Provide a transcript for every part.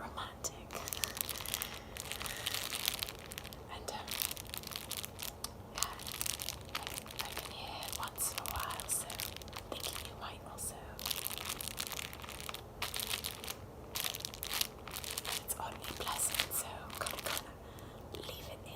romantic. And yeah, I've been here once in a while, so thinking you might also. It's oddly pleasant, so I'm gonna leave it in.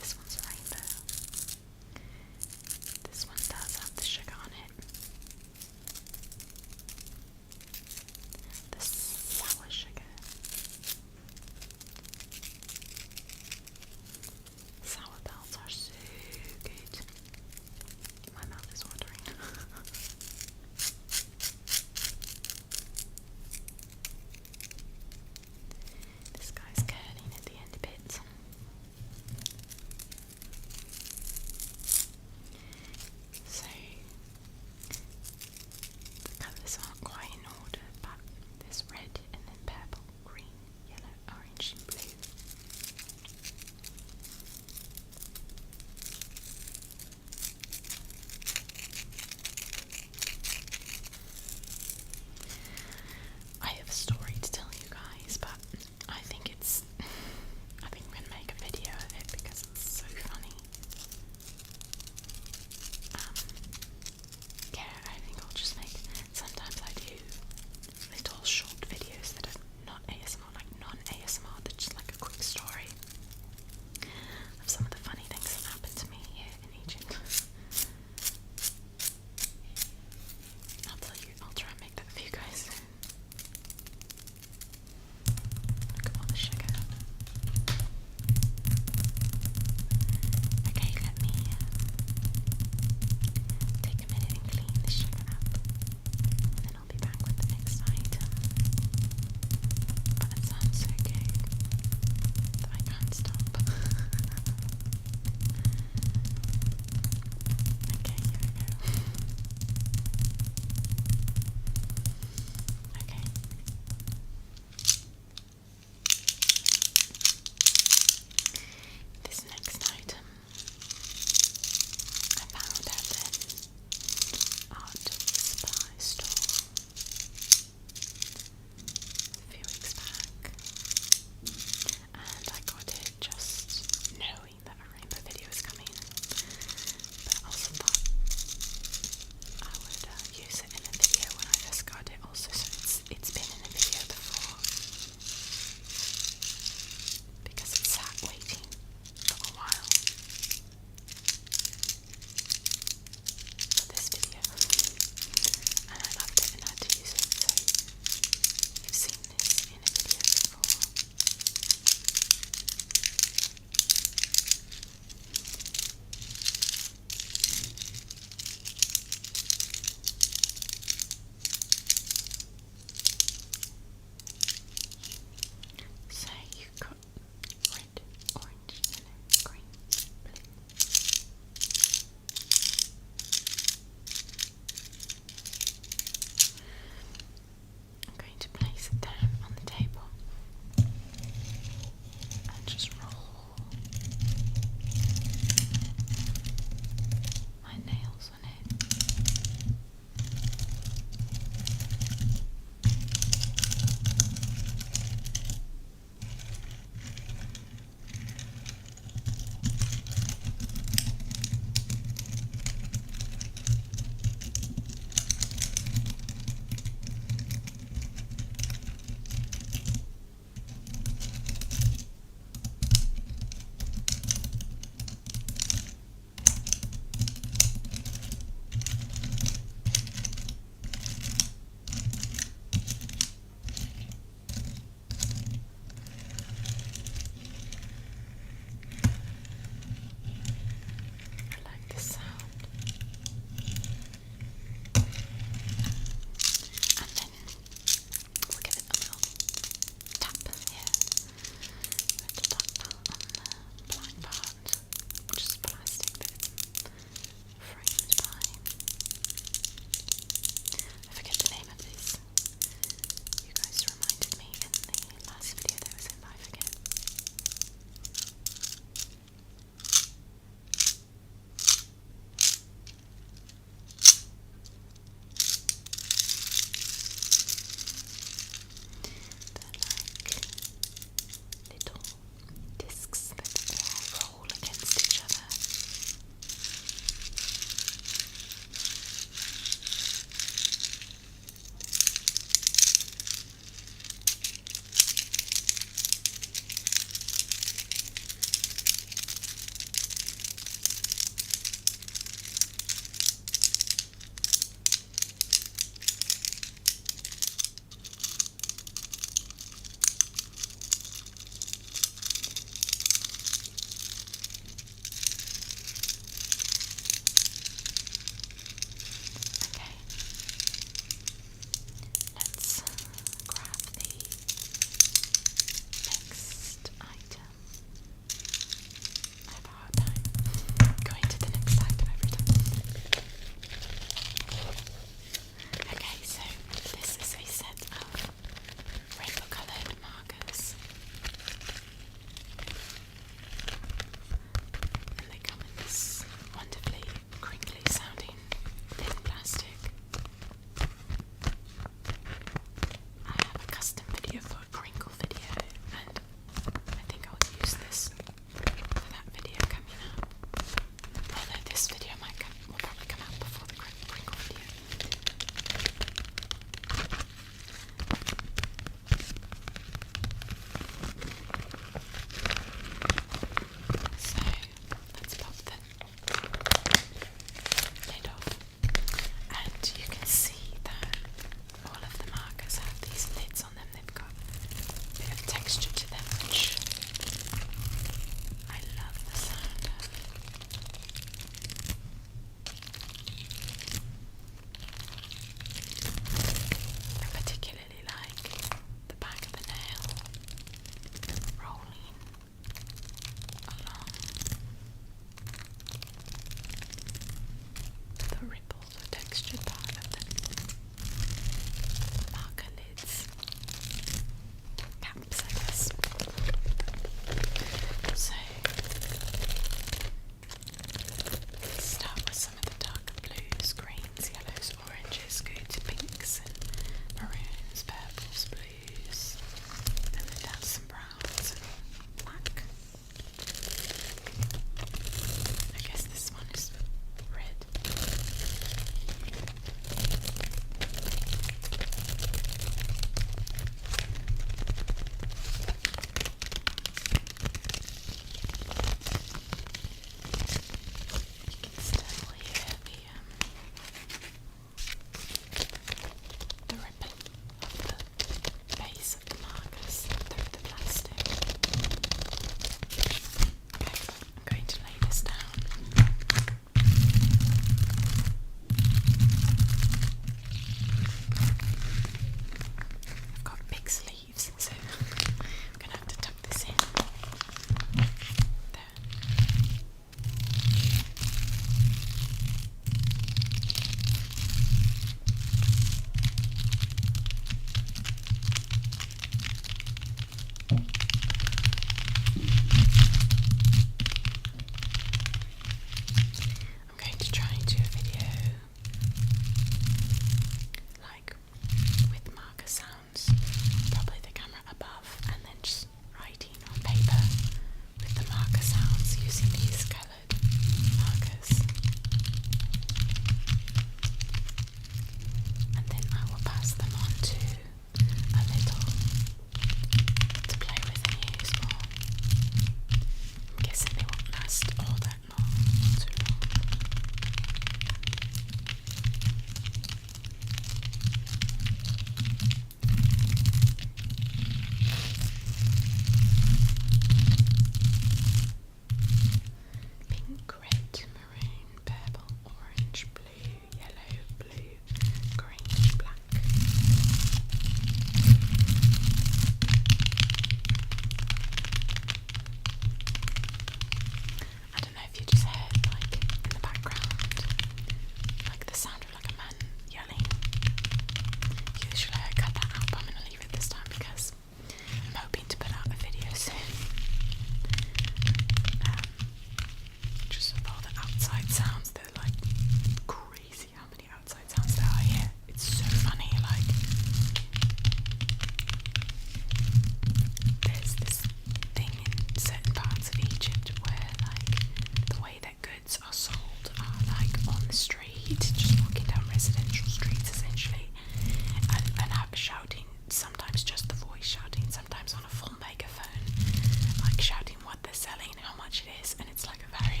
which it is, and it's like a very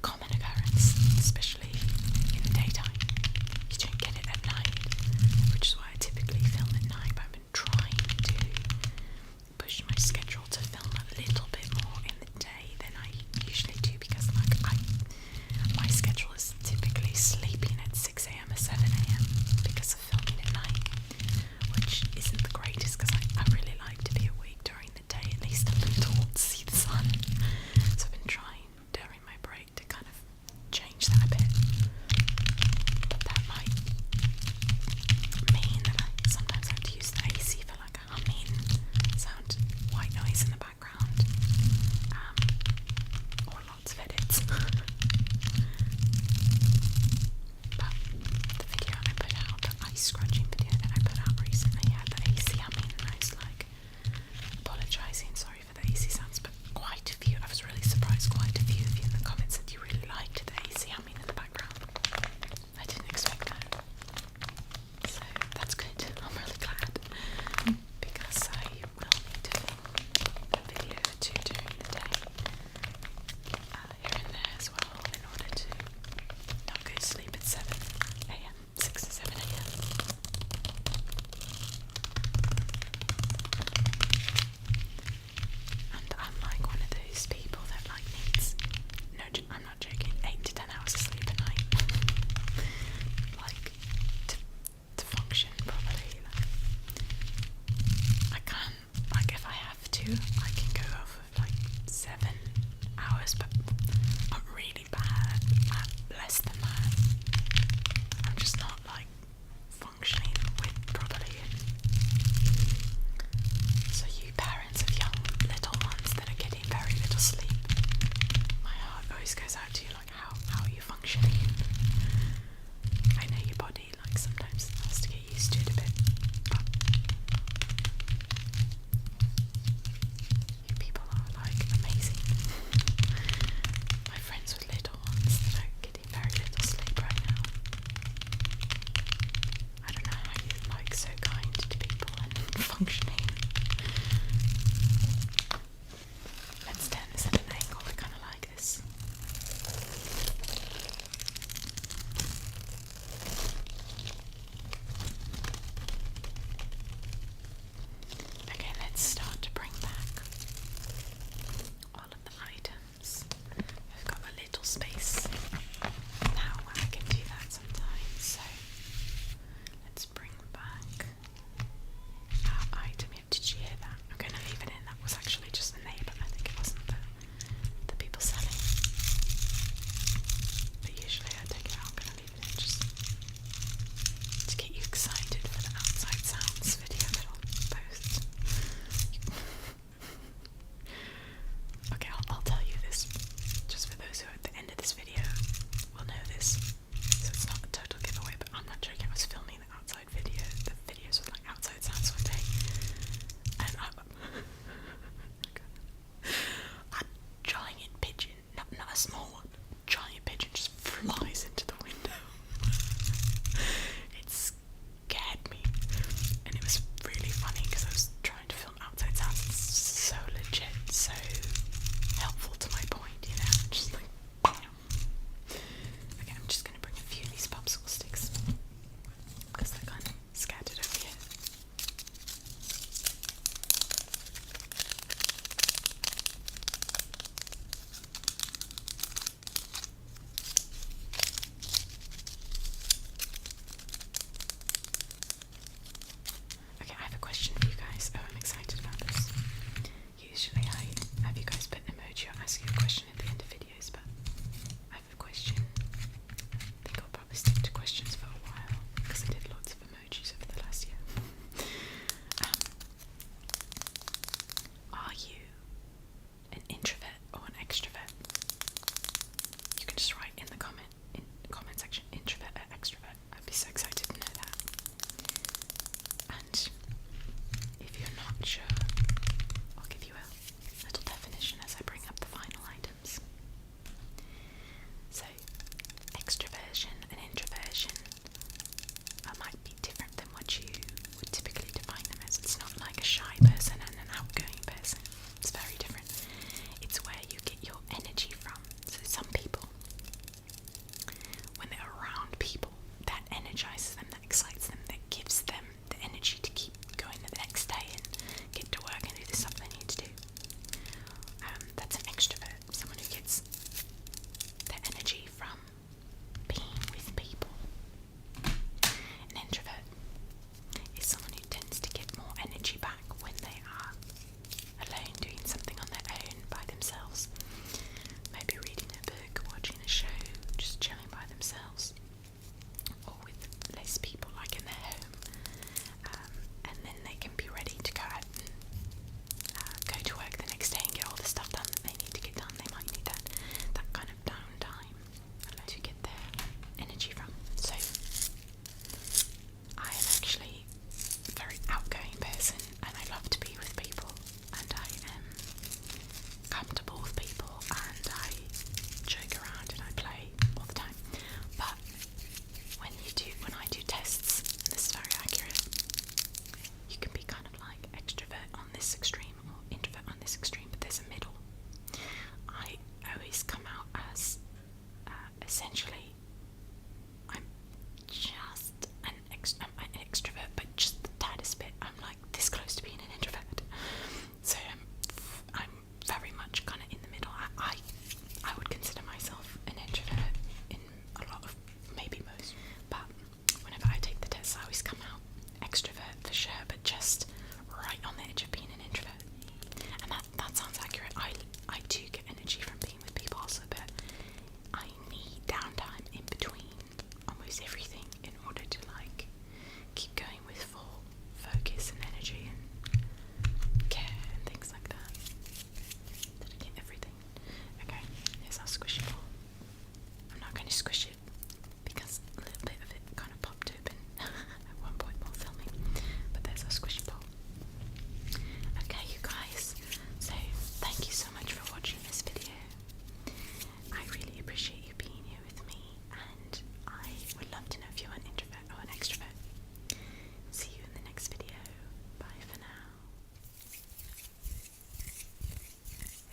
common occurrence, especially in the daytime. You don't get it at night, which is why I typically film at night, but I've been trying to push my schedule to film a little bit more in the day than I usually do, because my schedule is typically sleeping at 6 a.m. or 7 a.m. because of filming at night, which isn't the greatest, because I really like to be awake during the day, at least a little, to see the sun. So I've been trying during my break to kind of change that a bit, but that might mean that I sometimes have to use the AC for like a humming sound, white noise in the background, or lots of edits. But the video I put out, the ice scratching video that I put out recently, had the AC humming, and I was like apologising, sorry for the AC sounds, but quite a few, I was really surprised, quite a few of you in the comments said you really liked the AC humming in the background. I didn't expect that. So that's good, I'm really glad, because I will need to film a video or two during the day, here and there as well, in order to not go to sleep at 7 a.m, 6 to 7 a.m. And I'm like one of those people that like needs, no, I'm not joking, 8 to 10 hours of sleep a night, like to function properly. Like, I can, like if I have to, I can go off of like 7 hours, but I'm really bad at less than that. I'm just not like functioning with properly. So you parents of young little ones that are getting very little sleep, my heart always goes out to you, like how are you functioning? I know your body like sometimes has to get used to it a bit, but you people are like amazing. My friends with little ones that are getting very little sleep right now, I don't know how you're like so kind to people and functioning. Let's turn this at an angle, I kind of like this. Okay, let's start to bring back all of the items. I've got a little space now where I can do that sometimes, so let's bring back our item. Did you hear that? I'm going to leave it in. That was actually just the neighbour. I think it wasn't the people selling. But usually I take it out. I'm going to leave it in just to get you excited for the outside sounds video that I'll post. Okay, I'll tell you this, just for those who are at the end of this video will know this, so it's not a total giveaway, but I'm not joking. I was filming the outside video, the videos with like outside sounds one day, and a giant pigeon, not a small one, giant pigeon just flies into the window. It scared me, and it was really funny because I was trying to film outside sounds. It's so legit, so helpful to my point, you know. Just like, bam. Okay, I'm just gonna bring a few of these popsicle sticks because they're kind of scattered over here. Okay, I have a question for you guys. Oh, I'm excited about this. Usually I have you guys put an emoji or ask you a question at the end of videos, but I have a question. I think I'll probably stick to questions for a while because I did lots of emojis over the last year. Are you an introvert or an extrovert? You can just write in the comment section, introvert or extrovert. I'd be so excited to know that. And if you're not sure, I'll give you a little definition as I bring up the final items.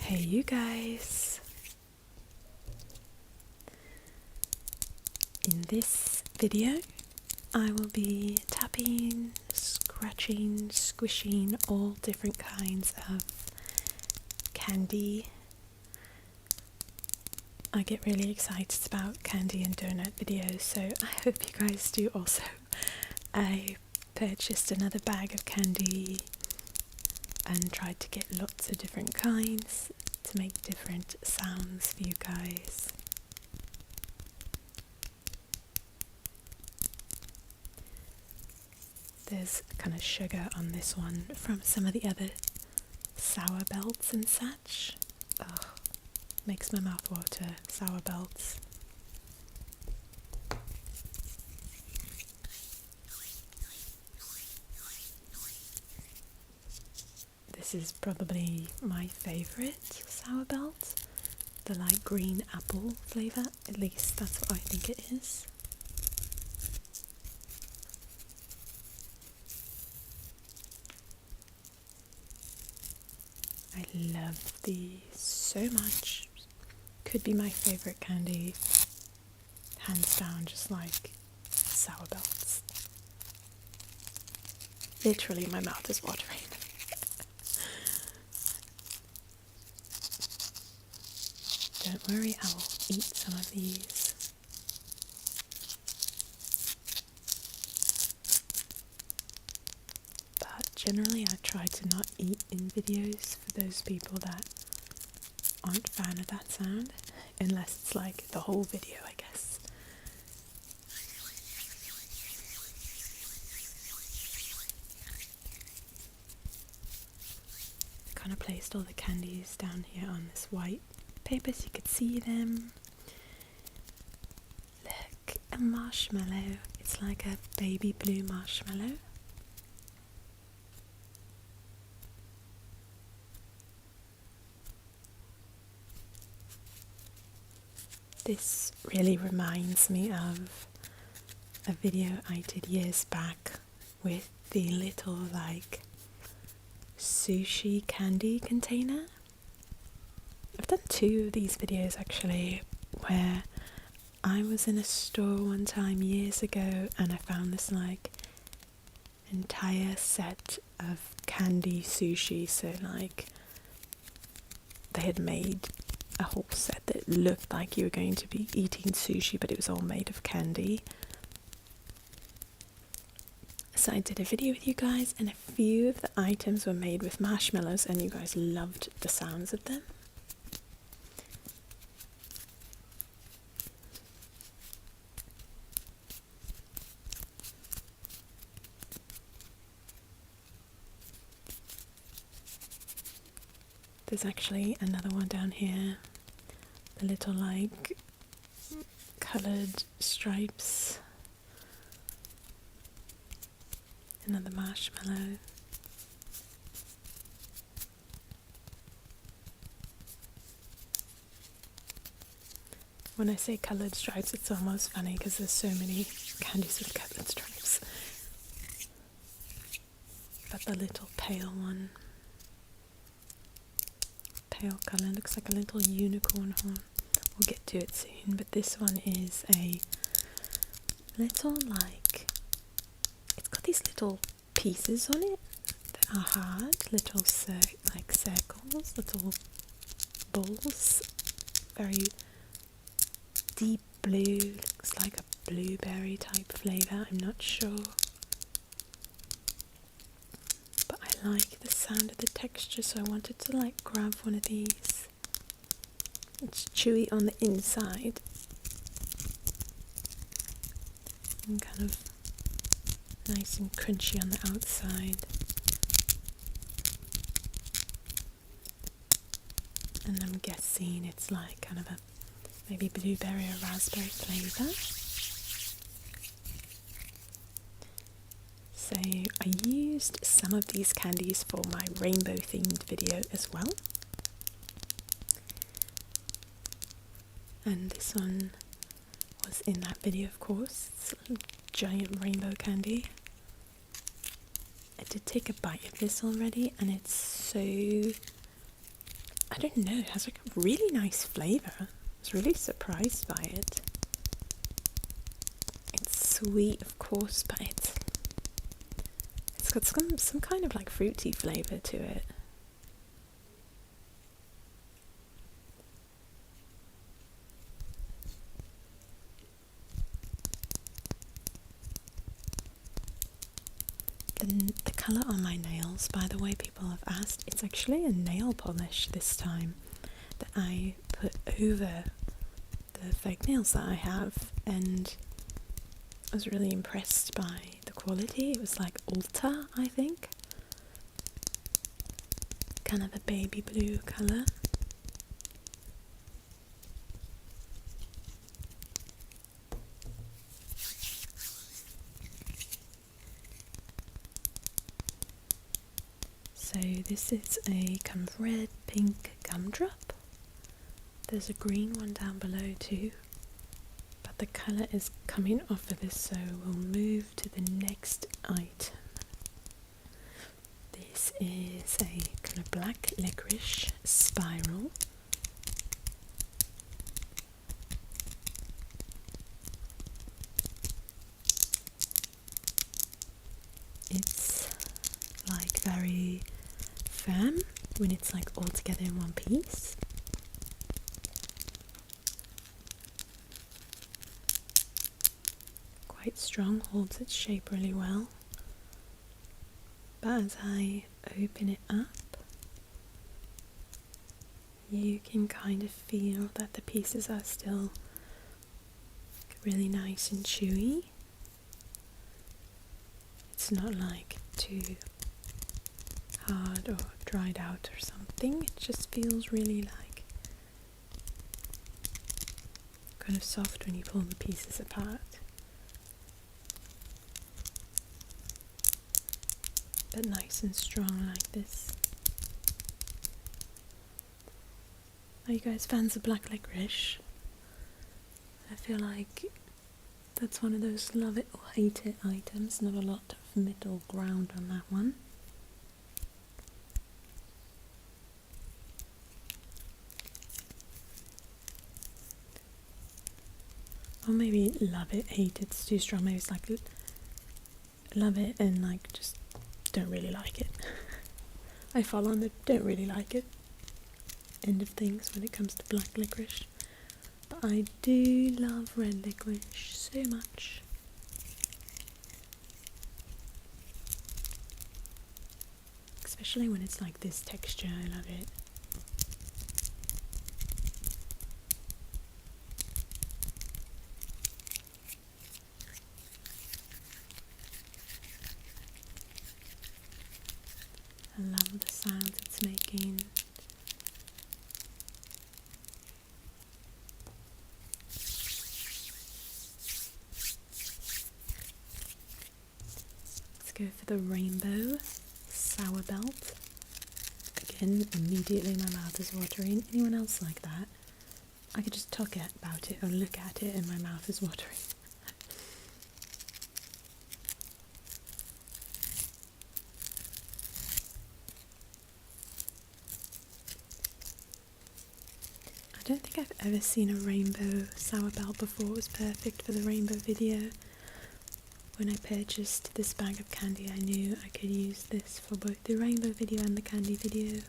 Hey you guys! In this video I will be tapping, scratching, squishing all different kinds of candy. I get really excited about candy and donut videos, so I hope you guys do also. I purchased another bag of candy and tried to get lots of different kinds to make different sounds for you guys. There's kind of sugar on this one from some of the other sour belts and such. Ugh, makes my mouth water, sour belts. This is probably my favourite sour belt, the light green apple flavour, at least that's what I think it is. I love these so much. Could be my favourite candy, hands down, just like sour belts. Literally my mouth is watering. Don't worry, I will eat some of these. But generally I try to not eat in videos for those people that aren't a fan of that sound, unless it's like the whole video, I guess. I kind of placed all the candies down here on this white paper so you could see them. Look, a marshmallow. It's like a baby blue marshmallow. This really reminds me of a video I did years back with the little like sushi candy container. I've done two of these videos actually, where I was in a store one time years ago and I found this like entire set of candy sushi. So like they had made a whole set that looked like you were going to be eating sushi, but it was all made of candy. So I did a video with you guys and a few of the items were made with marshmallows and you guys loved the sounds of them. There's actually another one down here, the little like coloured stripes, another marshmallow. When I say coloured stripes, it's almost funny because there's so many candies with coloured stripes. But the little pale one, pale colour, looks like a little unicorn horn. We'll get to it soon, but this one is a little like, it's got these little pieces on it that are hard, little like circles, little balls, very deep blue, looks like a blueberry type flavour, I'm not sure. But I like the sound of the texture, so I wanted to like grab one of these. It's chewy on the inside and kind of nice and crunchy on the outside. And I'm guessing it's like kind of a maybe blueberry or raspberry flavour. So I used some of these candies for my rainbow themed video as well. And this one was in that video, of course. It's a giant rainbow candy. I did take a bite of this already and it's so I don't know, it has like a really nice flavour. I was really surprised by it. It's sweet, of course, but it's got some kind of like fruity flavour to it. The colour on my nails, by the way, people have asked, it's actually a nail polish this time that I put over the fake nails that I have, and I was really impressed by the quality. It was like Ulta, I think. Kind of a baby blue colour. So this is a kind of red pink gumdrop. There's a green one down below too, but the colour is coming off of this, so we'll move to the next item. This is a kind of black licorice spiral. It's like very firm when it's like all together in one piece. Quite strong, holds its shape really well. But as I open it up, you can kind of feel that the pieces are still really nice and chewy. It's not like too hard or dried out or something. It just feels really like kind of soft when you pull the pieces apart. But nice and strong like this. Are you guys fans of black licorice? I feel like that's one of those love it or hate it items. Not a lot of middle ground on that one. Or maybe love it, hate it's too strong. Maybe it's like love it and like just don't really like it. I fall on the don't really like it end of things when it comes to black licorice. But I do love red licorice so much. Especially when it's like this texture, I love it. I love the sounds it's making. Let's go for the rainbow sour belt. Again, immediately my mouth is watering. Anyone else like that? I could just talk about it or look at it and my mouth is watering. I don't think I've ever seen a rainbow sour belt before. It was perfect for the rainbow video. When I purchased this bag of candy, I knew I could use this for both the rainbow video and the candy video.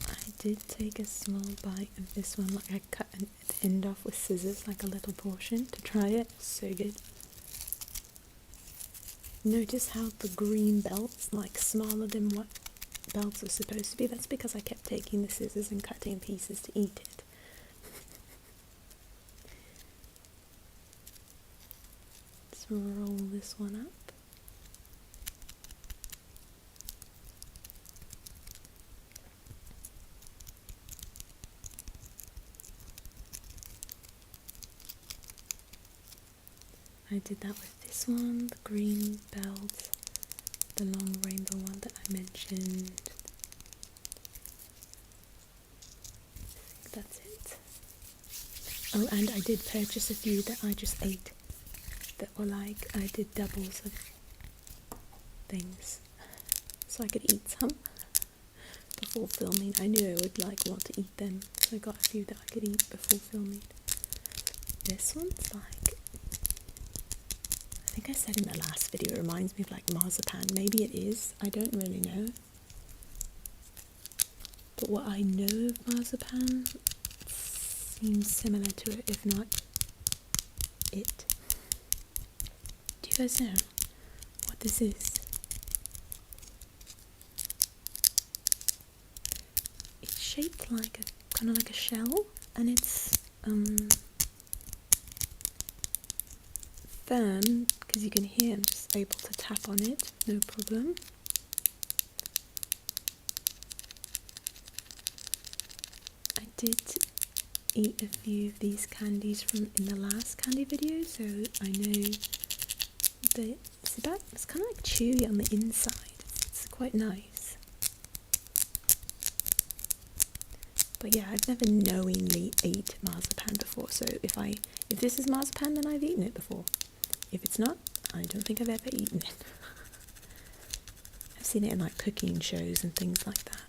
I did take a small bite of this one, like I cut the end off with scissors, like a little portion, to try it. So good. Notice how the green belt's like smaller than what belts are supposed to be. That's because I kept taking the scissors and cutting pieces to eat it. Let's roll this one up. I did that with this one, the green belt, the long rainbow one that I mentioned. I think that's it. Oh, and I did purchase a few that I just ate. that were like, I did doubles of things so I could eat some before filming. I knew I would like want to eat them, so I got a few that I could eat before filming. This one's like, I think I said in the last video, it reminds me of like marzipan. Maybe it is, I don't really know. But what I know of marzipan seems similar to it, if not it. Do you guys know what this is? It's shaped like a kind of like a shell, and it's firm, because you can hear I'm just able to tap on it, no problem. I did eat a few of these candies from in the last candy video, so I know that it's kind of like chewy on the inside. It's quite nice. But yeah, I've never knowingly ate marzipan before, so if this is marzipan, then I've eaten it before. If it's not, I don't think I've ever eaten it. I've seen it in like cooking shows and things like that.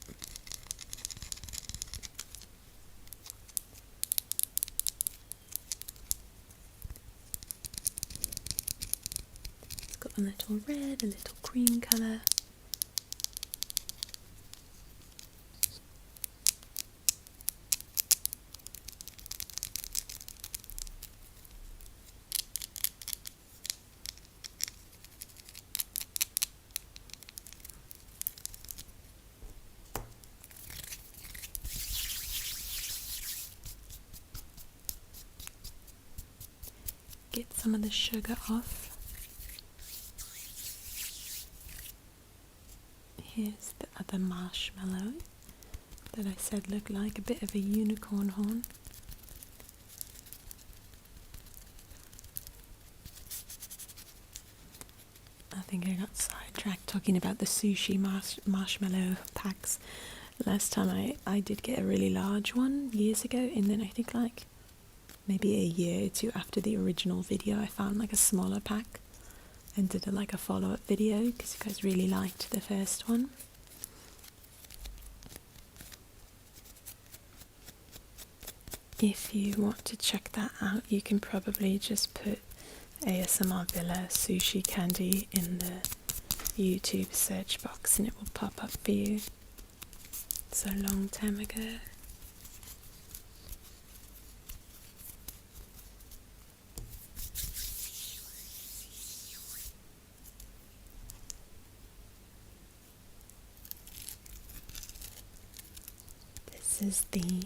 It's got a little red, a little cream colour. Get some of the sugar off. Here's the other marshmallow that I said looked like a bit of a unicorn horn. I think I got sidetracked talking about the sushi marshmallow packs. Last time I did get a really large one years ago, and then I think like maybe a year or two after the original video I found like a smaller pack and did like a follow-up video because you guys really liked the first one. If you want to check that out, you can probably just put asmrvilla sushi candy in the YouTube search box and it will pop up for you. It's a long time ago. This is the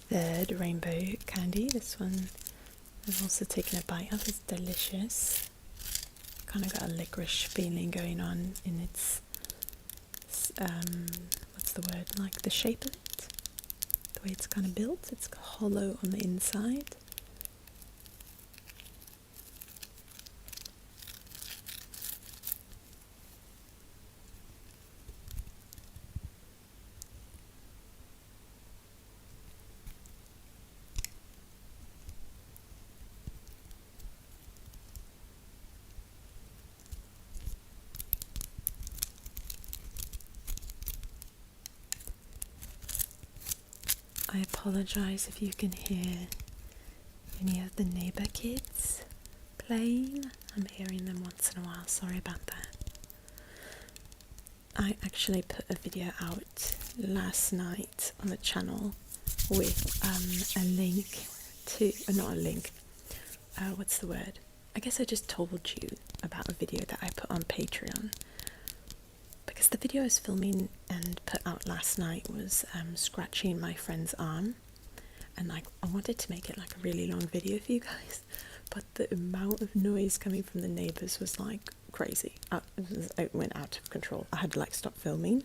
third rainbow candy. This one I've also taken a bite of. It's delicious. Kind of got a licorice feeling going on in its, what's the word, like the shape of it, the way it's kind of built. It's hollow on the inside. I apologise if you can hear any of the neighbour kids playing. I'm hearing them once in a while, sorry about that. I actually put a video out last night on the channel with a link to, not a link, what's the word? I guess I just told you about a video that I put on Patreon. Because the video I was filming and put out last night was scratching my friend's arm, and like I wanted to make it like a really long video for you guys, but the amount of noise coming from the neighbours was like crazy. It went out of control. I had to like stop filming,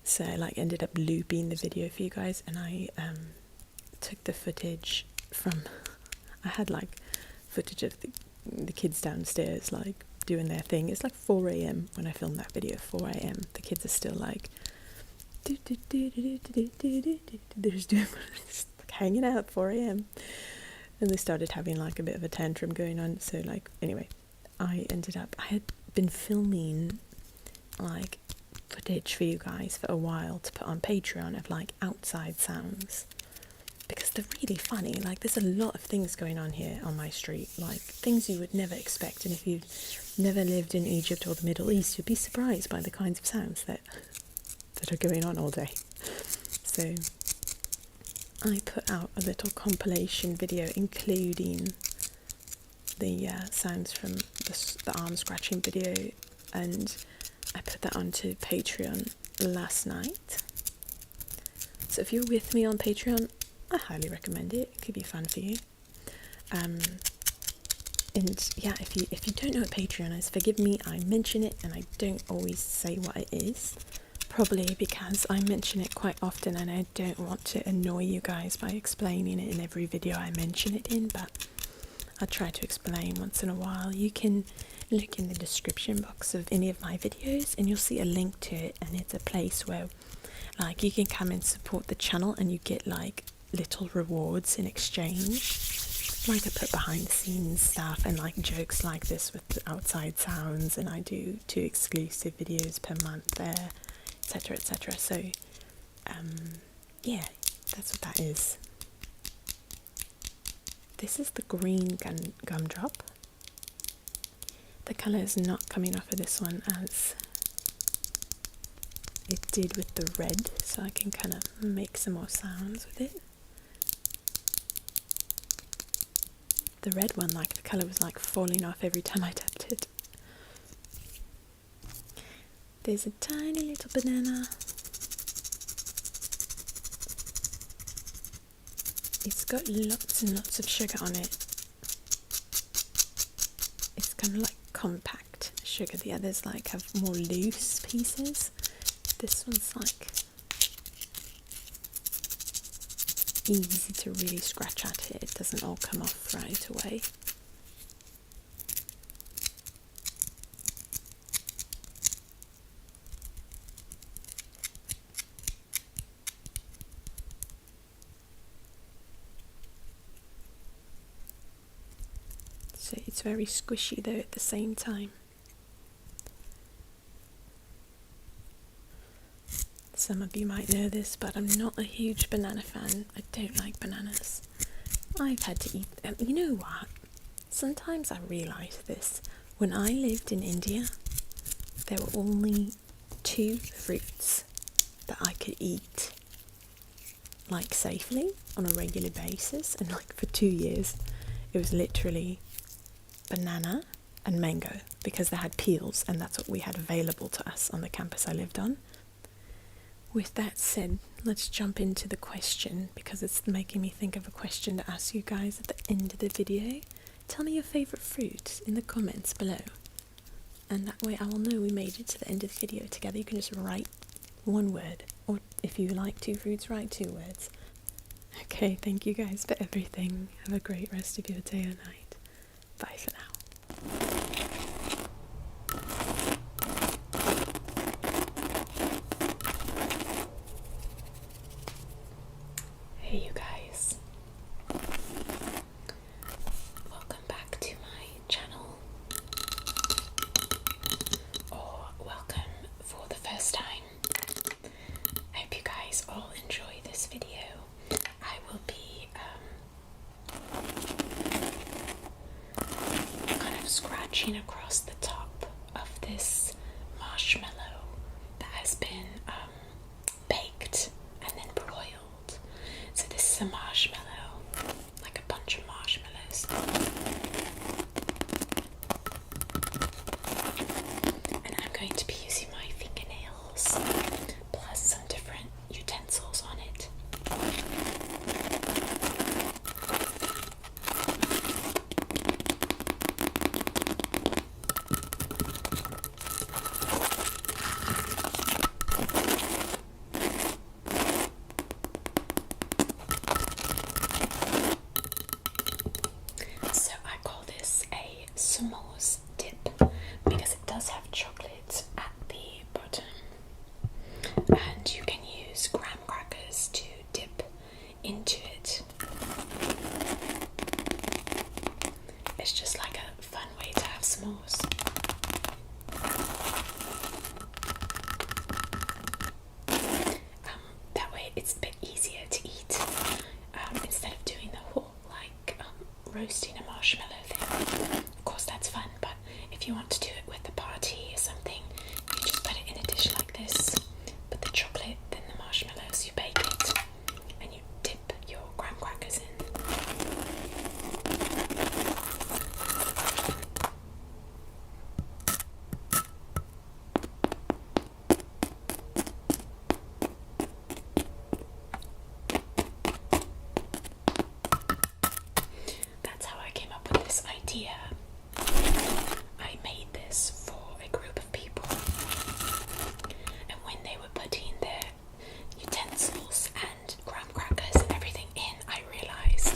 so I like ended up looping the video for you guys, and I took the footage from I had like footage of the kids downstairs like doing their thing. It's like 4 a.m. when I filmed that video. 4 a.m. The kids are still like they're just doing like hanging out at 4 a.m. And they started having like a bit of a tantrum going on. So like, anyway, I had been filming like footage for you guys for a while to put on Patreon of like outside sounds, because they're really funny. Like, there's a lot of things going on here on my street, like things you would never expect. And if you've never lived in Egypt or the Middle East, you'd be surprised by the kinds of sounds that are going on all day. So I put out a little compilation video including the sounds from the arm scratching video, and I put that onto Patreon last night. So if you're with me on Patreon, I highly recommend it. It could be fun for you. And yeah, if you don't know what Patreon is, forgive me, I mention it and I don't always say what it is. Probably because I mention it quite often and I don't want to annoy you guys by explaining it in every video I mention it in, but I try to explain once in a while. You can look in the description box of any of my videos and you'll see a link to it, and it's a place where like you can come and support the channel and you get like little rewards in exchange. Like, I put behind the scenes stuff and like jokes like this with the outside sounds, and I do 2 exclusive videos per month there, etc, etc. So yeah, that's what that is. This is the green gumdrop. The colour is not coming off of this one as it did with the red, so I can kind of make some more sounds with it. The red one, like, the colour was like falling off every time I tapped it. There's a tiny little banana. It's got lots and lots of sugar on it. It's kind of like compact sugar. The others like have more loose pieces. This one's like easy to really scratch at it. It doesn't all come off right away. So it's very squishy though at the same time. Some of you might know this, but I'm not a huge banana fan. I don't like bananas. I've had to eat them. You know what? Sometimes I realise this. When I lived in India, there were only 2 fruits that I could eat like safely on a regular basis, and like for 2 years it was literally banana and mango, because they had peels and that's what we had available to us on the campus I lived on. With that said, let's jump into the question, because it's making me think of a question to ask you guys at the end of the video. Tell me your favourite fruit in the comments below, and that way I will know we made it to the end of the video together. You can just write 1 word, or if you like 2 fruits, write 2 words. Okay, thank you guys for everything. Have a great rest of your day or night. Bye for now. Hey you guys, welcome back to my channel, or welcome for the first time. I hope you guys all enjoy this video. I will be kind of scratching across the top of this marshmallow that has been baked and then broiled. So this is a marshmallow, like a bunch of marshmallows. And I'm going to be using my fingernails plus some different utensils on it. So I call this a s'mores dip because it does have chocolate at the bottom, and you can use graham crackers to dip into it. have s'mores. That way it's a bit easier to eat, instead of doing the whole roasting a marshmallow thing. Of course that's fun, but if you want to do it with the party or something, you just put it in a dish like this, put the chocolate, then the marshmallows, you bake it, and you dip your graham crackers in. That's how I came up with this idea. I made this for a group of people, and when they were putting their utensils and graham crackers and everything in, I realized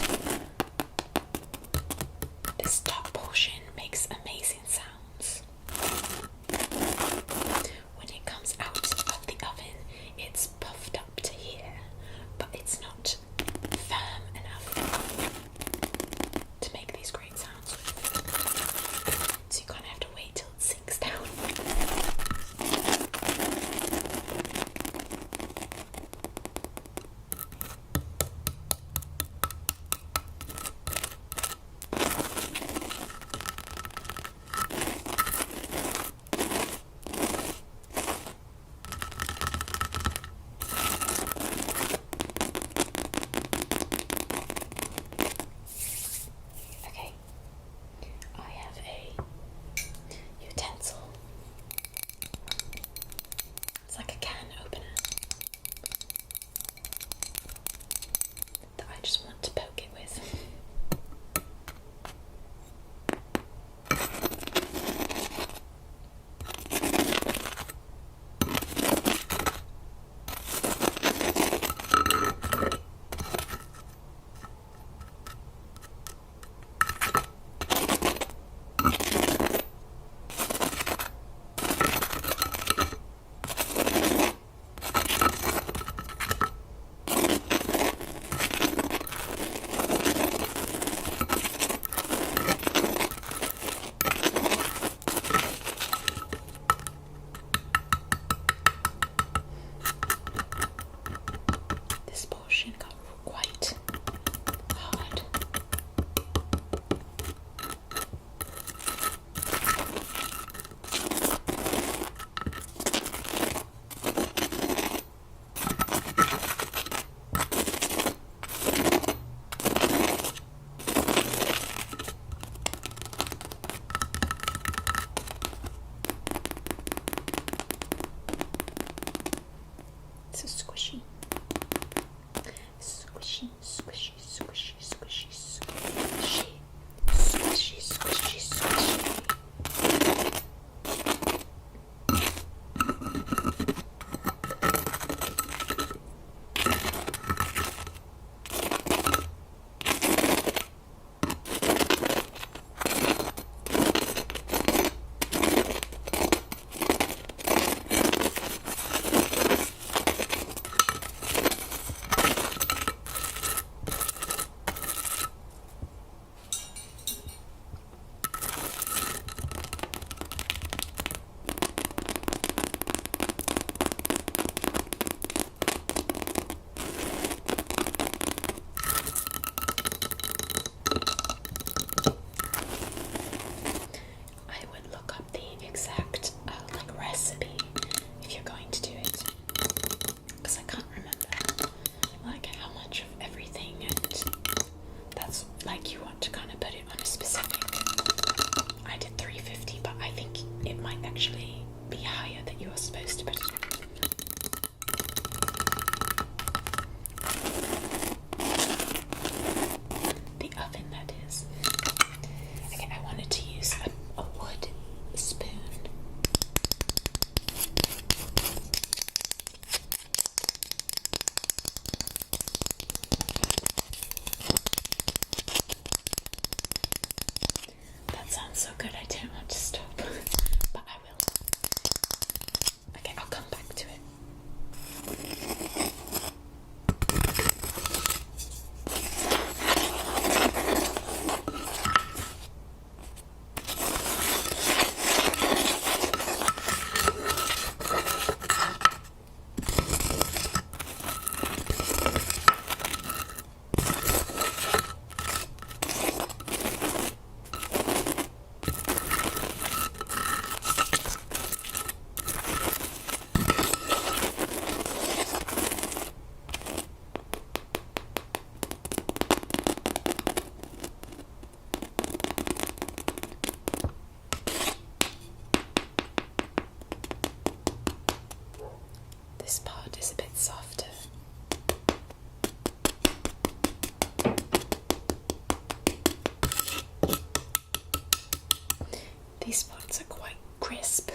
this top portion makes amazing sounds. When it comes out of the oven, it's puffed up to here, but it's not firm enough to make these great sounds with. So you kind of have to wait till it sinks down. Okay, I have a utensil. It's like a can opener that I just want to poke it with. This portion got quite hard. So squishy. Squishy, squishy, squishy, squishy, squishy. Squishy, squishy, squishy. I would look up the exact recipe if you're going to do it, because I can't remember how much of everything, and that's you want to kind of put it on a specific. I did 350, but I think it might actually be higher that you are supposed to put it. The oven, that is. Okay, I wanted to use a wood spoon. That sounds so good, I don't want to stop, but I will. Okay, I'll come back. These parts are quite crisp.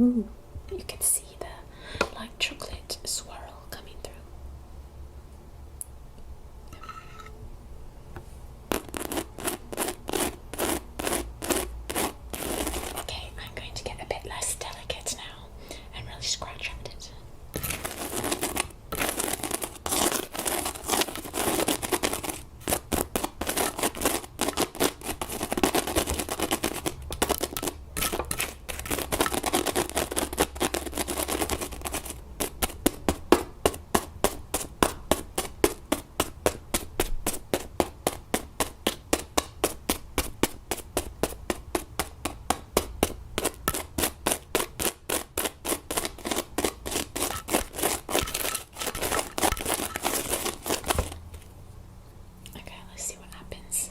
Ooh. You can see the like chocolate swirl coming through. Okay, I'm going to get a bit less delicate now and really scratch at it. Okay, let's see what happens.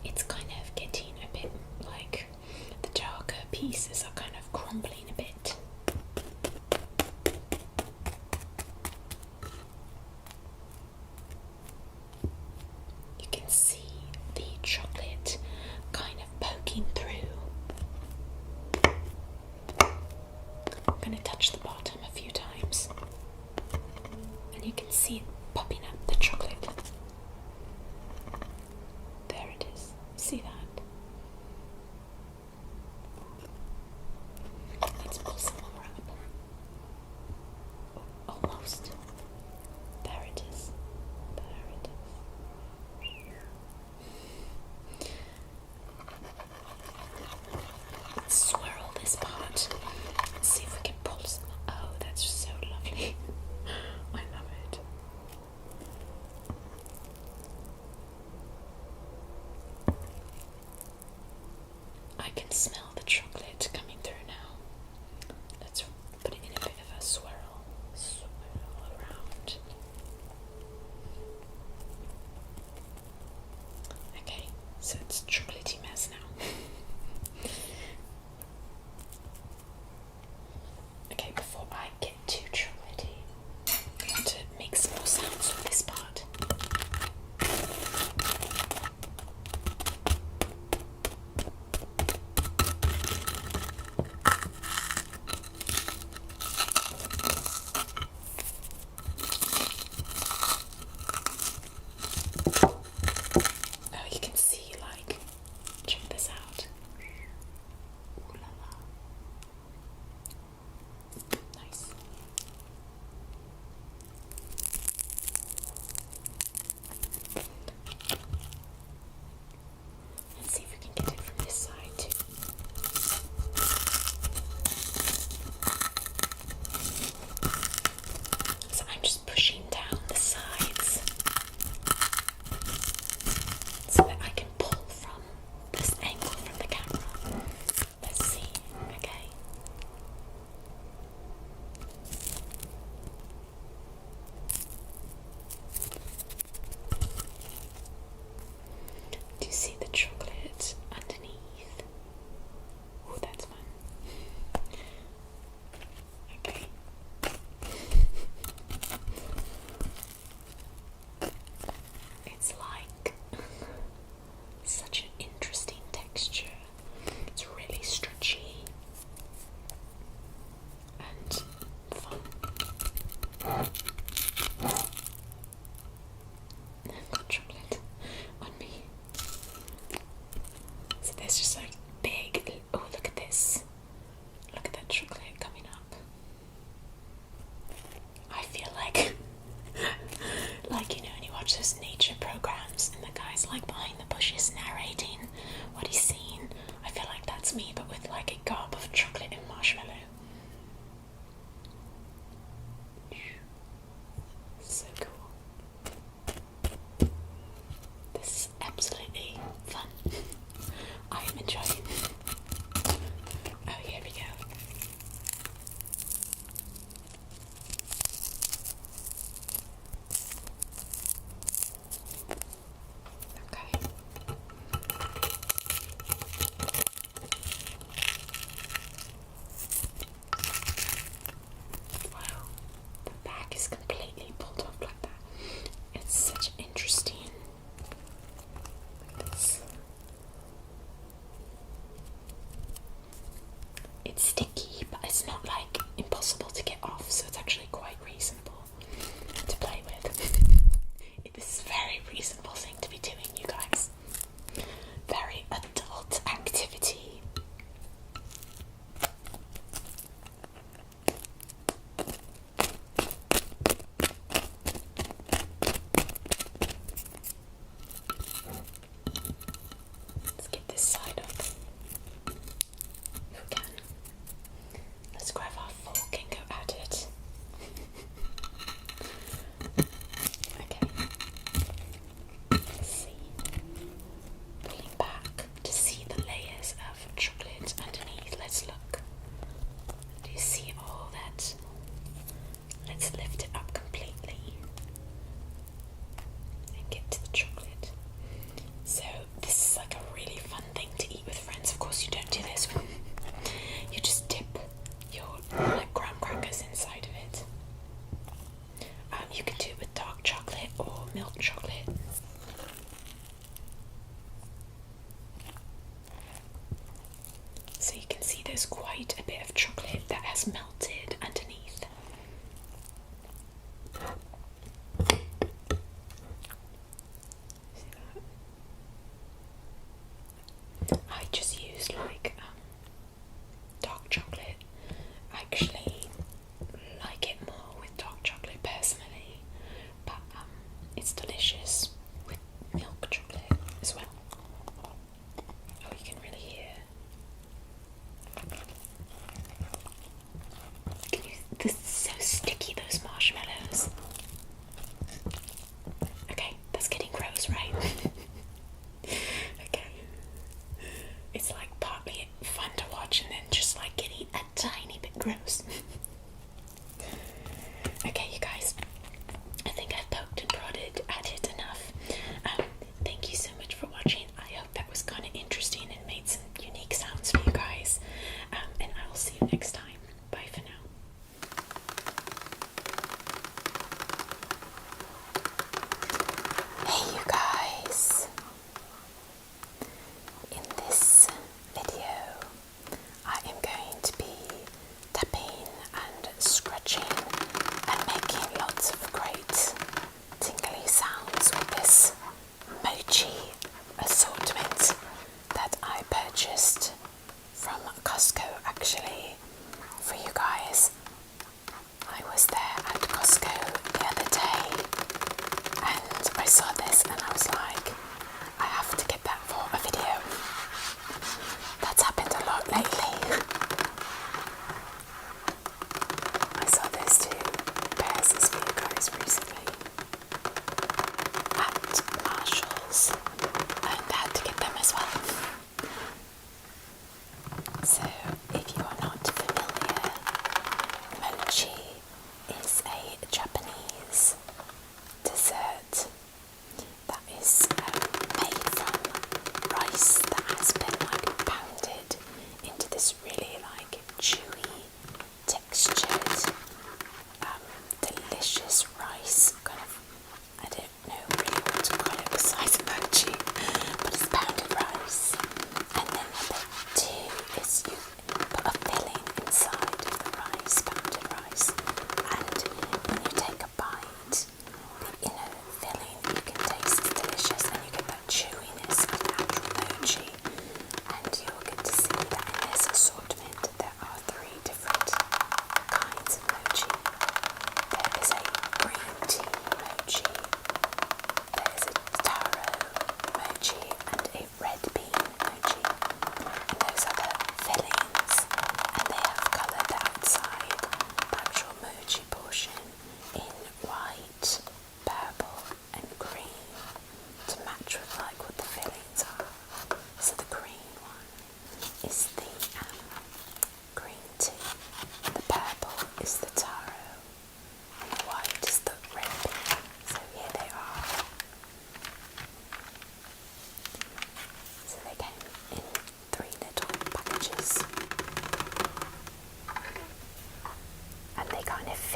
It's kind of getting a bit like the darker pieces are kind of crumbling a bit. You can see the chocolate kind of poking through. I'm going to touch the bottom a few times and you can see it popping up, the chocolate. There it is. See that? Let's pull some more up. Almost. There it is. There it is. Let's swirl this part. Let's see if we can pull some. Oh, that's so lovely. I love it. I can smell the chocolate coming through now. Let's put it in a bit of a swirl. Swirl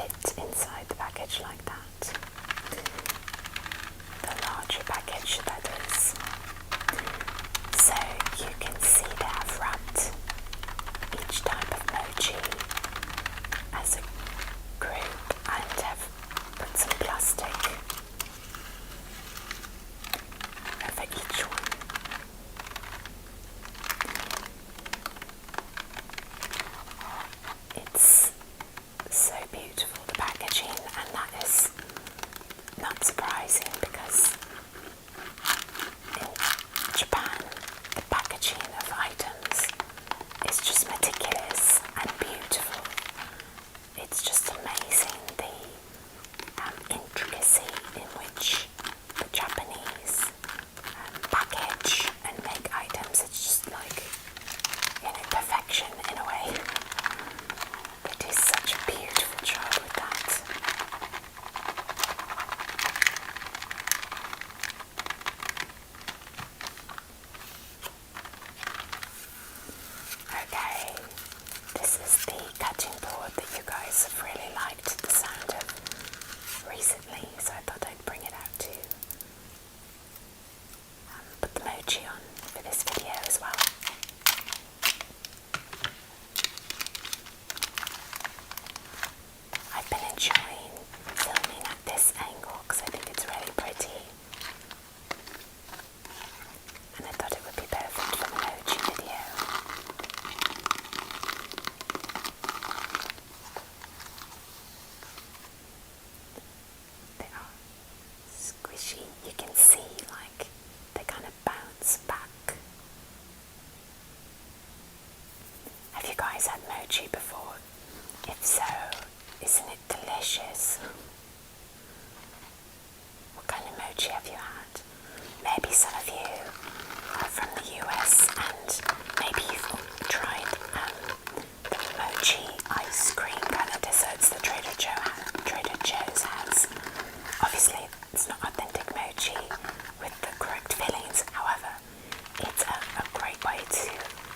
fit inside the package like that. The larger package, that is. So you can see they have wrapped each type of mochi as a group and have put some plastic over each one. It's so beautiful, the packaging, and that is not surprising because in Japan the packaging of items is just meticulous and beautiful. It's just amazing the intricacy in which the Japanese package and make items. It's just like, perfection in a way. They do such a beautiful job with that. Okay, this is the cutting board that you guys have really liked the sound of recently, so I thought I'd bring it out to put the mochi on for this video as well. I've been enjoying filming at this angle because I think it's really pretty, and I thought it would be perfect for the mochi video. They are squishy. You can see like they kind of bounce back. Have you guys had mochi before? If so, isn't it delicious? What kind of mochi have you had? Maybe some of you are from the US and maybe you've tried the mochi ice cream kind of desserts that Trader Joe's has. Obviously, it's not authentic mochi with the correct fillings. However, it's a great way to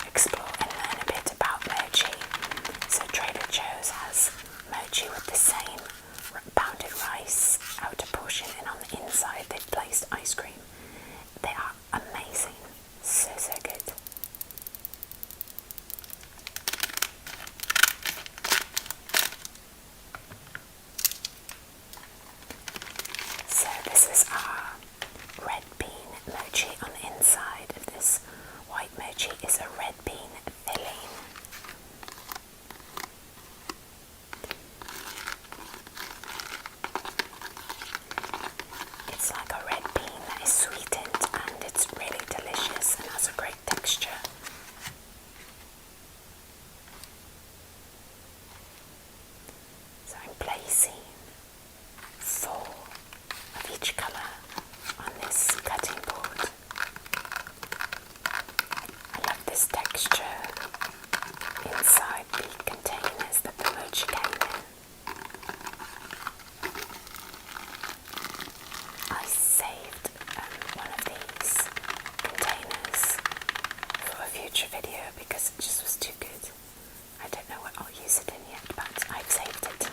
explore and learn a bit about mochi. So Trader Joe's has mochi with the same pounded rice outer portion, and on the inside they've placed ice cream. They are amazing. So good. So this is our red bean mochi. On the inside of this white mochi is a red bean filling. It's like a red bean that is sweetened, and it's really delicious and has a great texture. So I'm placing 4 of each colour on this cutting board. I love this texture inside the containers that the mochi came in. I saved one of these containers for a future video because it just was too good. I don't know what I'll use it in yet, but I've saved it.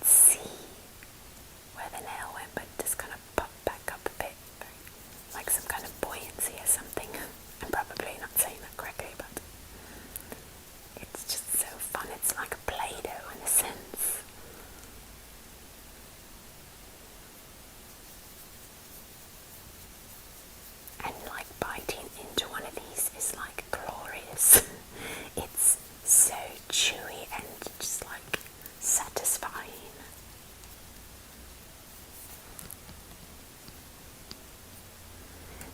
see where the nail went, but just kind of popped back up a bit, like some kind of buoyancy or something. I'm probably not saying that correctly, but it's just so fun. It's like a Play-Doh in a sense. And like biting into one of these is like glorious. It's so chewy and just like satisfying.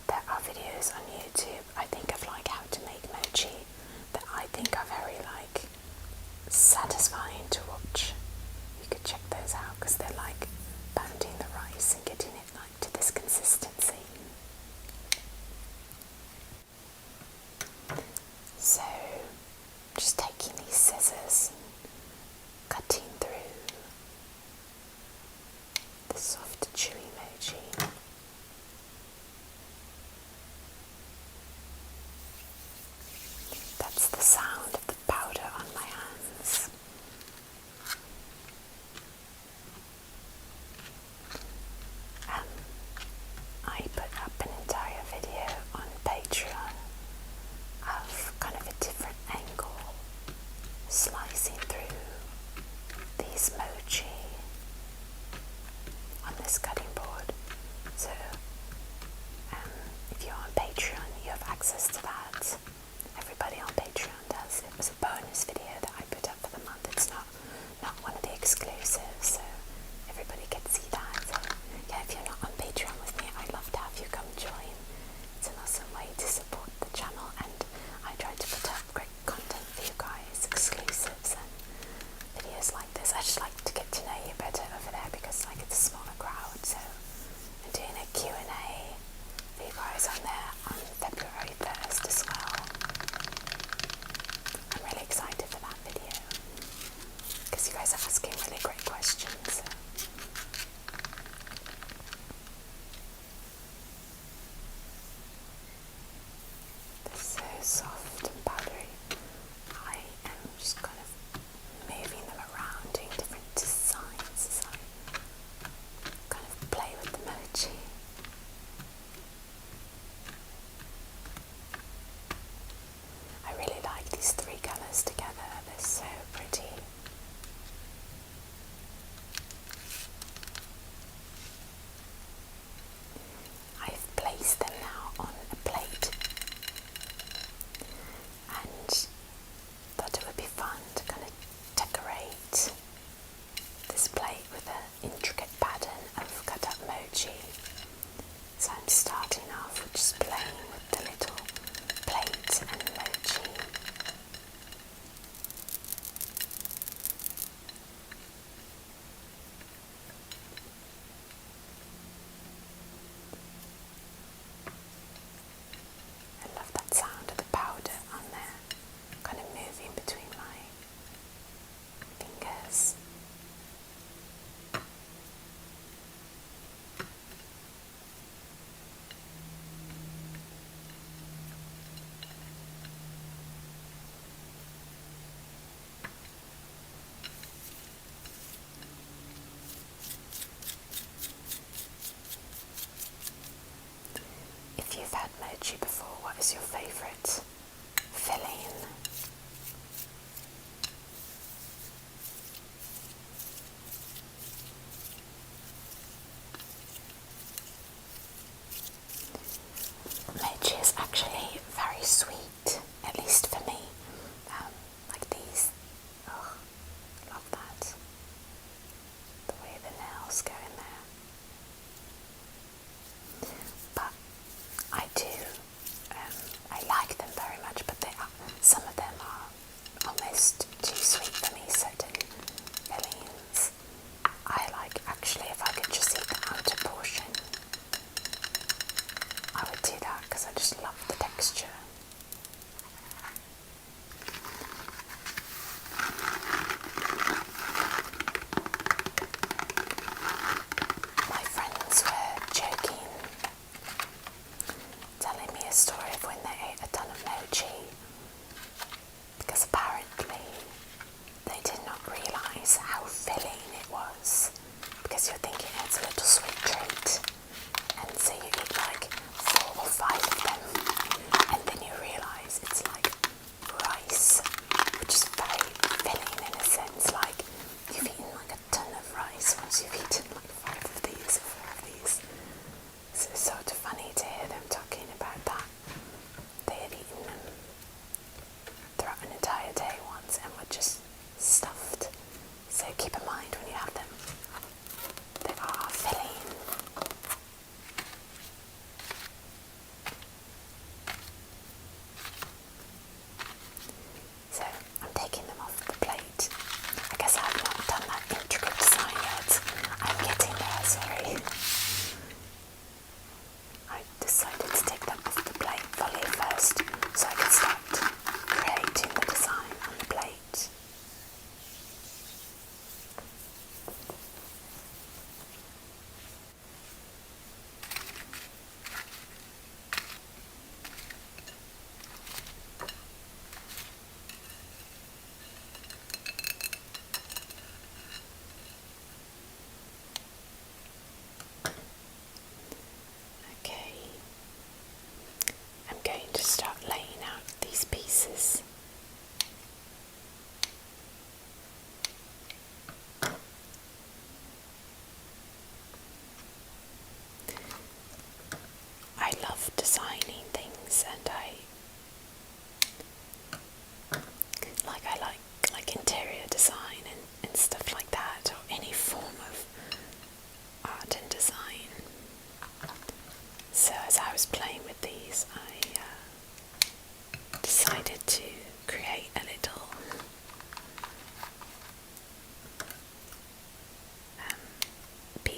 There are videos on YouTube, I think, of like how to make mochi that I think are very like satisfying to watch. You could check those out because they're like pounding the rice and getting it like to this consistency. So just taking these scissors and cutting through the soft chewy mochi. That's the sound of the powder on my hands. I put up an entire video on Patreon of kind of a different angle, slicing through these mochi on this cutting board. So if you're on Patreon, you have access to that. Everybody on Patreon does. It was a bonus video that I put up for the month. It's not one of the exclusives, so everybody can see that. So, yeah, if you're not on Patreon with me, I'd love to have you come join. It's an awesome way to support the channel, and I try to put up great content for you guys, exclusives and videos like this. I just like to get to know you better over there because like it's a smaller crowd, so I'm doing a Q&A for you guys on there on February 1st as well. I'm really excited for that video because you guys are asking really great questions. They're so soft and powdery. I am just kind of moving them around, doing different designs as I kind of play with the mochi. I really like these three colours together, they're so pretty.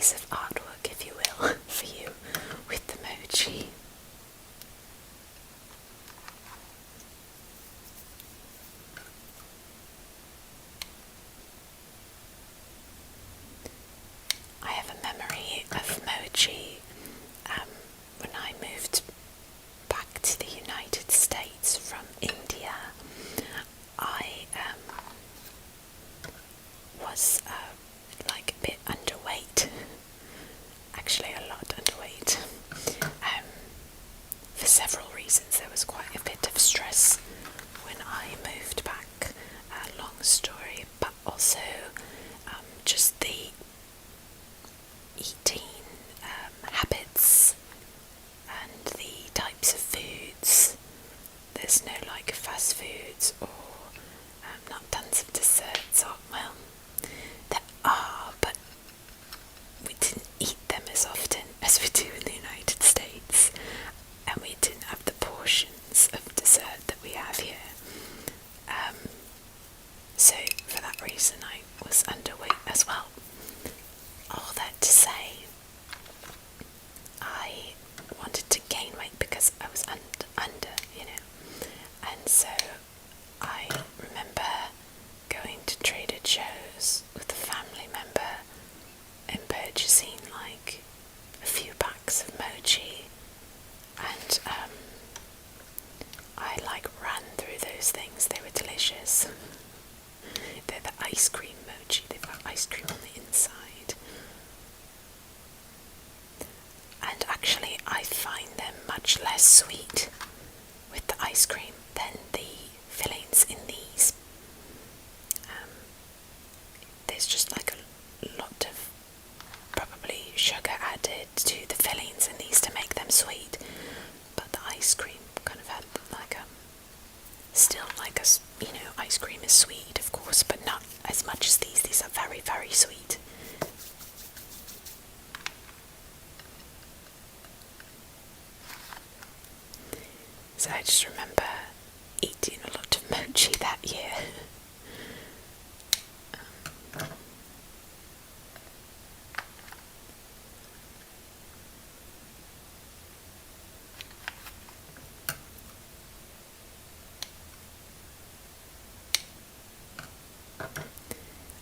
piece of artwork, if you will, for you with the mochi. I have a memory of Mochi when I moved back to the United States from India. I was like a bit underweight, actually a lot underweight, for several reasons. There was quite a bit of stress when I moved back, long story, but also just the eating habits and the types of foods. There's no like fast foods or not tons of desserts, or well, there are, but we didn't eat them as often as we do in the United States, and we didn't have the portions of dessert that we have here. So for that reason I was underweight as well. All that to say, I wanted to gain weight because I was under, you know, and so I remember going to Trader Joe's with a family member and purchasing like a few packs of mochi, and I like ran through those things. They were delicious. They're the ice cream mochi. They've got ice cream on the inside. And actually I find them much less sweet with the ice cream than the fillings in these. There's just like a lot of probably sugar added to the fillings in these to make them sweet, but the ice cream kind of had like still like a, you know, ice cream is sweet of course, but not as much as these. These are very, very sweet. So I just remember eating a lot of mochi that year.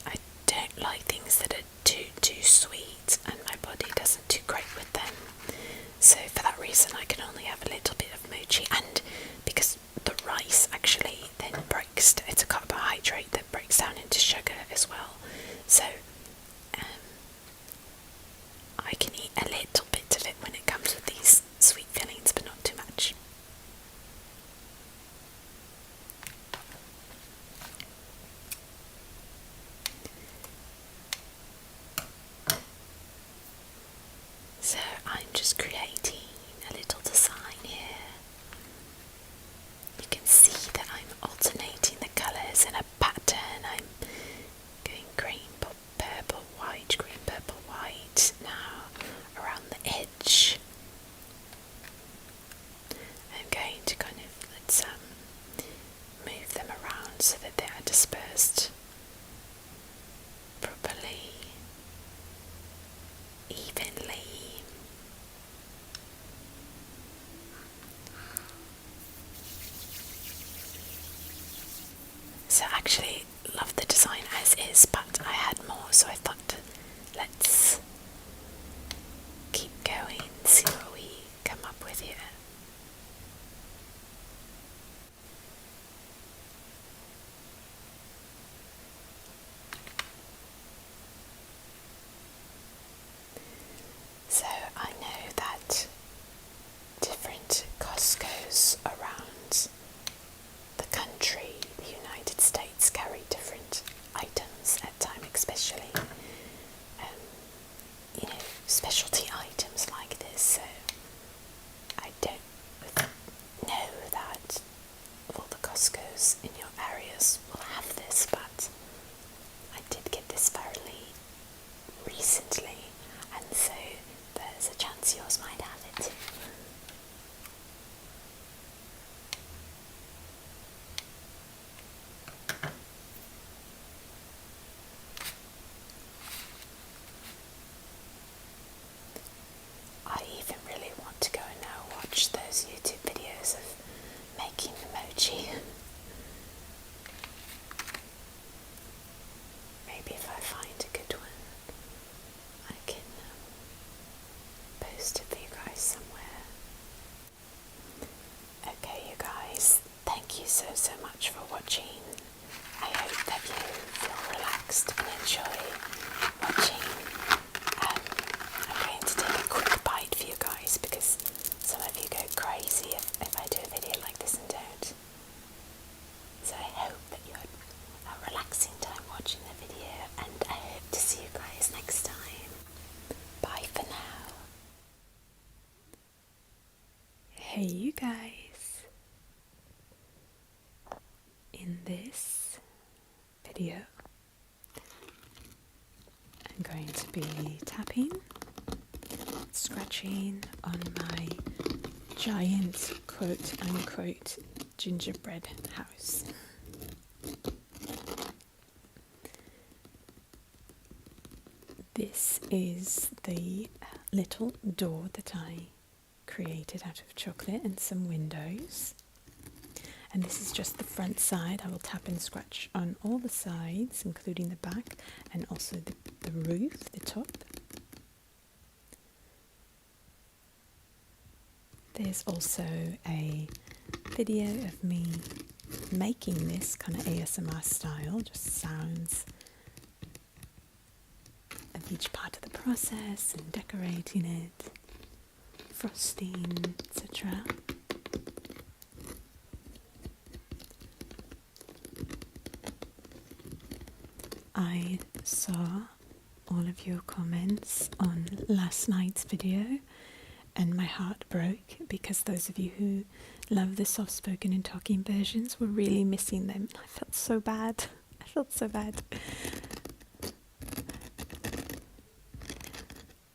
I don't like things that are too sweet, and my body doesn't do great with them. So for that reason I can only have a little bit of mochi, and because the rice actually then breaks, it's a carbohydrate that breaks down into sugar as well, so I can eat a little bit of it when it comes with these sweet fillings, but not too much. So I'm just creating a little design here. You can see that I'm alternating the colours in a pattern. I'm going green, purple, white, green, purple, white now around the edge. I'm going to kind of, let's move them around so that they are dispersed properly, evenly. enjoy watching. I'm going to take a quick bite for you guys because some of you go crazy if I do a video like this and don't. So I hope that you had a relaxing time watching the video, and I hope to see you guys next time. Bye for now. Hey you guys, in this video I'm going to be tapping, scratching on my giant quote unquote gingerbread house. This is the little door that I created out of chocolate and some windows, and this is just the front side. I will tap and scratch on all the sides, including the back and also the roof, the top. There's also a video of me making this kind of ASMR style, just sounds of each part of the process and decorating it, frosting, etc. I saw all of your comments on last night's video and my heart broke because those of you who love the soft spoken and talking versions were really missing them. I felt so bad. I felt so bad.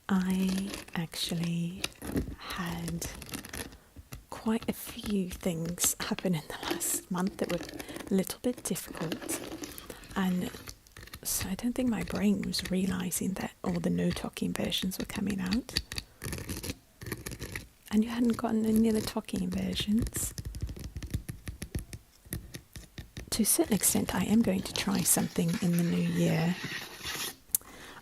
I actually had quite a few things happen in the last month that were a little bit difficult, and so I don't think my brain was realising that all the no talking versions were coming out. And you hadn't gotten any of the talking versions. To a certain extent, I am going to try something in the new year.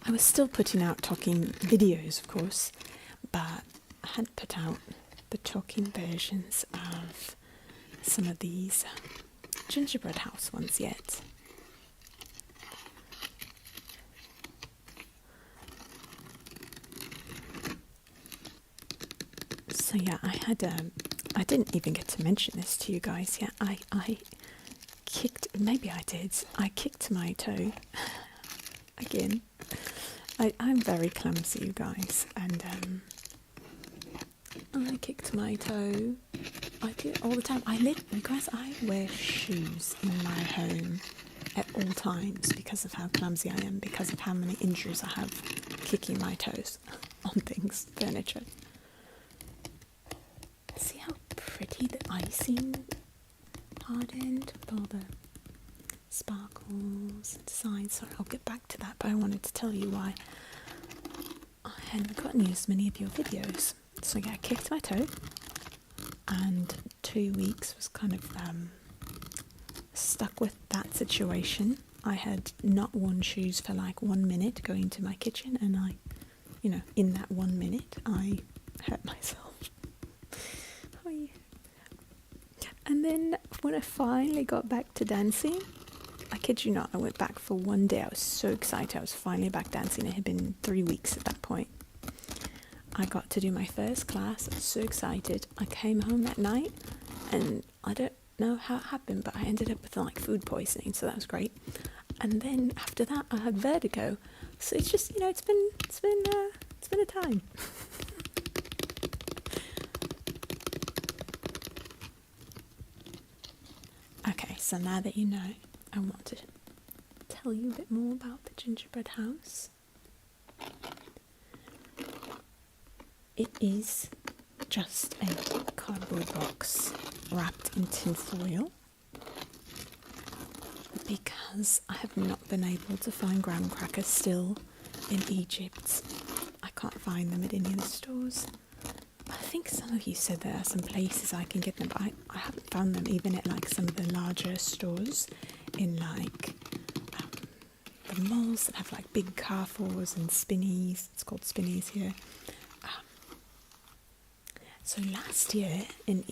I was still putting out talking videos, of course, but I hadn't put out the talking versions of some of these gingerbread house ones yet. So yeah, I didn't even get to mention this to you guys yet. I kicked my toe again. I'm very clumsy, you guys, and I kicked my toe. I do it all the time. I wear shoes in my home at all times because of how clumsy I am, because of how many injuries I have kicking my toes on things, furniture. See how pretty the icing hardened with all the sparkles and designs. Sorry, I'll get back to that, but I wanted to tell you why I hadn't gotten as many of your videos. So yeah, I kicked my toe, and 2 weeks was kind of stuck with that situation. I had not worn shoes for like 1 minute going to my kitchen, and in that 1 minute I hurt myself. And then when I finally got back to dancing, I kid you not, I went back for 1 day. I was so excited. I was finally back dancing. It had been 3 weeks at that point. I got to do my first class. I was so excited. I came home that night, and I don't know how it happened, but I ended up with like food poisoning, so that was great. And then after that, I had vertigo. So it's just, it's been a time. Okay, so now that you know, I want to tell you a bit more about the gingerbread house. It is just a cardboard box wrapped in tin foil because I have not been able to find graham crackers still in Egypt. I can't find them at any of the stores. I think some of you said there are some places I can get them, but I haven't found them even at like some of the larger stores in like the malls that have like big Carrefours and Spinneys. It's called Spinneys here. So last year in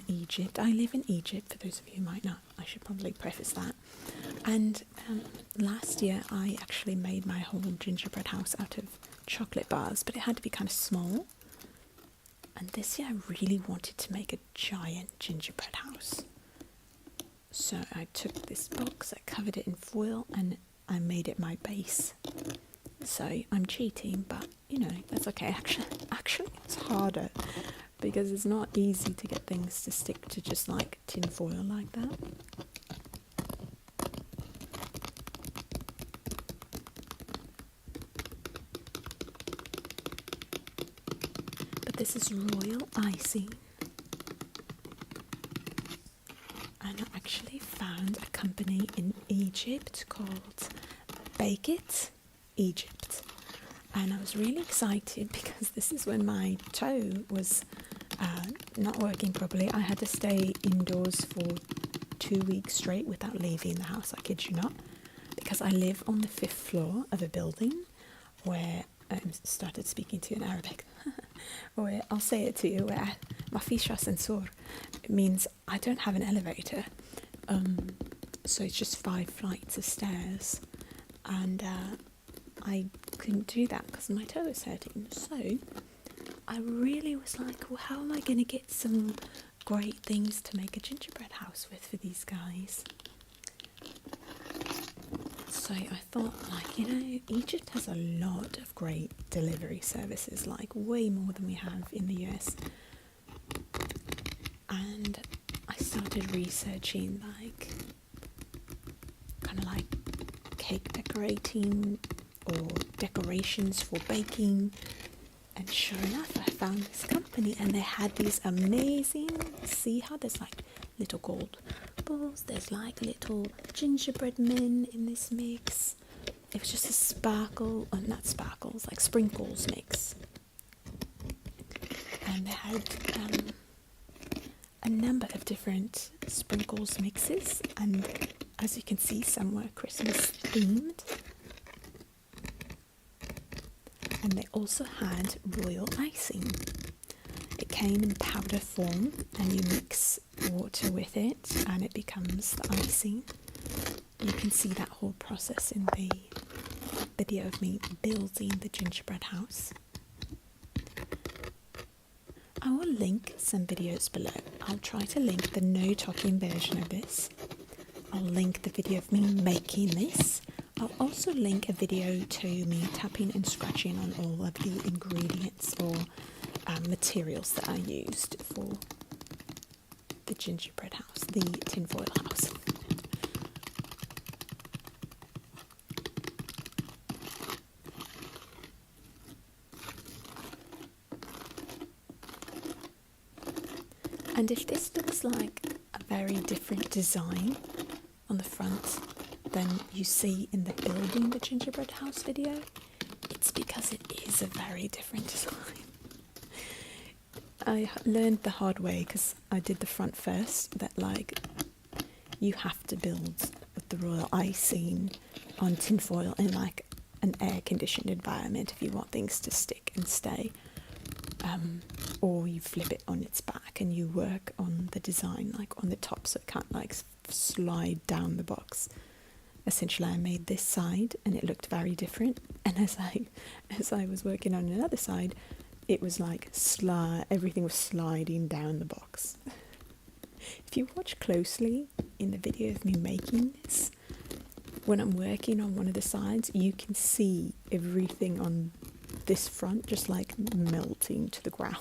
Egypt, I live in Egypt, for those of you who might not, I should probably preface that. And last year I actually made my whole gingerbread house out of chocolate bars, but it had to be kind of small. And this year I really wanted to make a giant gingerbread house. So I took this box, I covered it in foil, and I made it my base. So I'm cheating, but you know, that's okay. Actually it's harder because it's not easy to get things to stick to just like tin foil like that. But this is royal icing. And I actually found a company in Egypt called Bake It Egypt. And I was really excited because this is when my toe was not working properly. I had to stay indoors for 2 weeks straight without leaving the house, I kid you not, because I live on the 5th floor of a building where I started speaking to you in Arabic. Where I'll say it to you, where ما فيش ascensor. It means I don't have an elevator. So it's just 5 flights of stairs. And I couldn't do that because my toe was hurting. So I really was like, well, how am I going to get some great things to make a gingerbread house with for these guys? So I thought, like, you know, Egypt has a lot of great delivery services, like way more than we have in the US. And I started researching, like, kind of like cake decorating or decorations for baking. And sure enough, I found this company and they had these amazing, see how there's like little gold balls, there's like little gingerbread men in this mix. It was just a sparkle, not sparkles, like sprinkles mix. And they had a number of different sprinkles mixes, and as you can see, some were Christmas themed. And they also had royal icing. It came in powder form and you mix water with it and it becomes the icing. You can see that whole process in the video of me building the gingerbread house. I will link some videos below. I'll try to link the no talking version of this. I'll link the video of me making this. I'll also link a video to me tapping and scratching on all of the ingredients or materials that I used for the gingerbread house, the tinfoil house. And if this looks like a very different design on the front than you see in the building the gingerbread house video, it's because it is a very different design. I learned the hard way because I did the front first, that like you have to build with the royal icing on tinfoil in like an air conditioned environment if you want things to stick and stay. Or you flip it on its back and you work on the design like on the top so it can't like slide down the box. Essentially I made this side and it looked very different, and as I was working on another side, it was like everything was sliding down the box. If you watch closely in the video of me making this, when I'm working on one of the sides, you can see everything on this front just like melting to the ground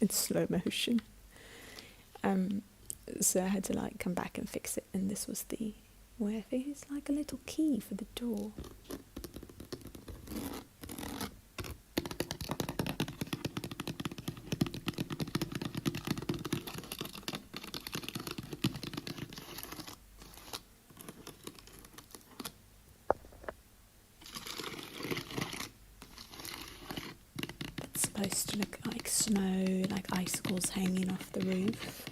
in slow motion. So I had to like come back and fix it, and this was the where I think it's like a little key for the door. It's supposed to look like snow, like icicles hanging off the roof.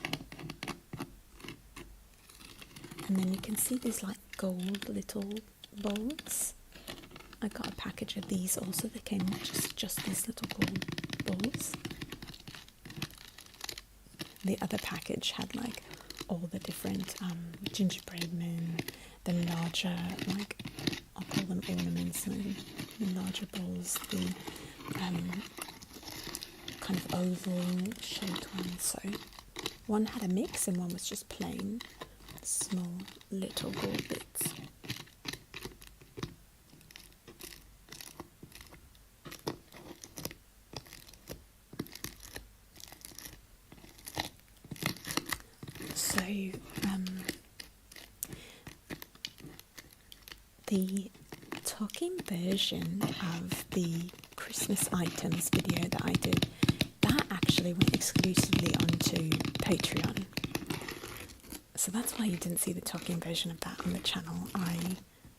And then you can see these like gold little balls. I got a package of these also. They came just these little gold balls. The other package had like all the different gingerbread men the larger, like, I'll call them ornaments, and the larger balls, the kind of oval shaped ones. So one had a mix and one was just plain small little gold bits. So the talking version of the Christmas items video that I did, that actually went exclusively onto Patreon. So that's why you didn't see the talking version of that on the channel. I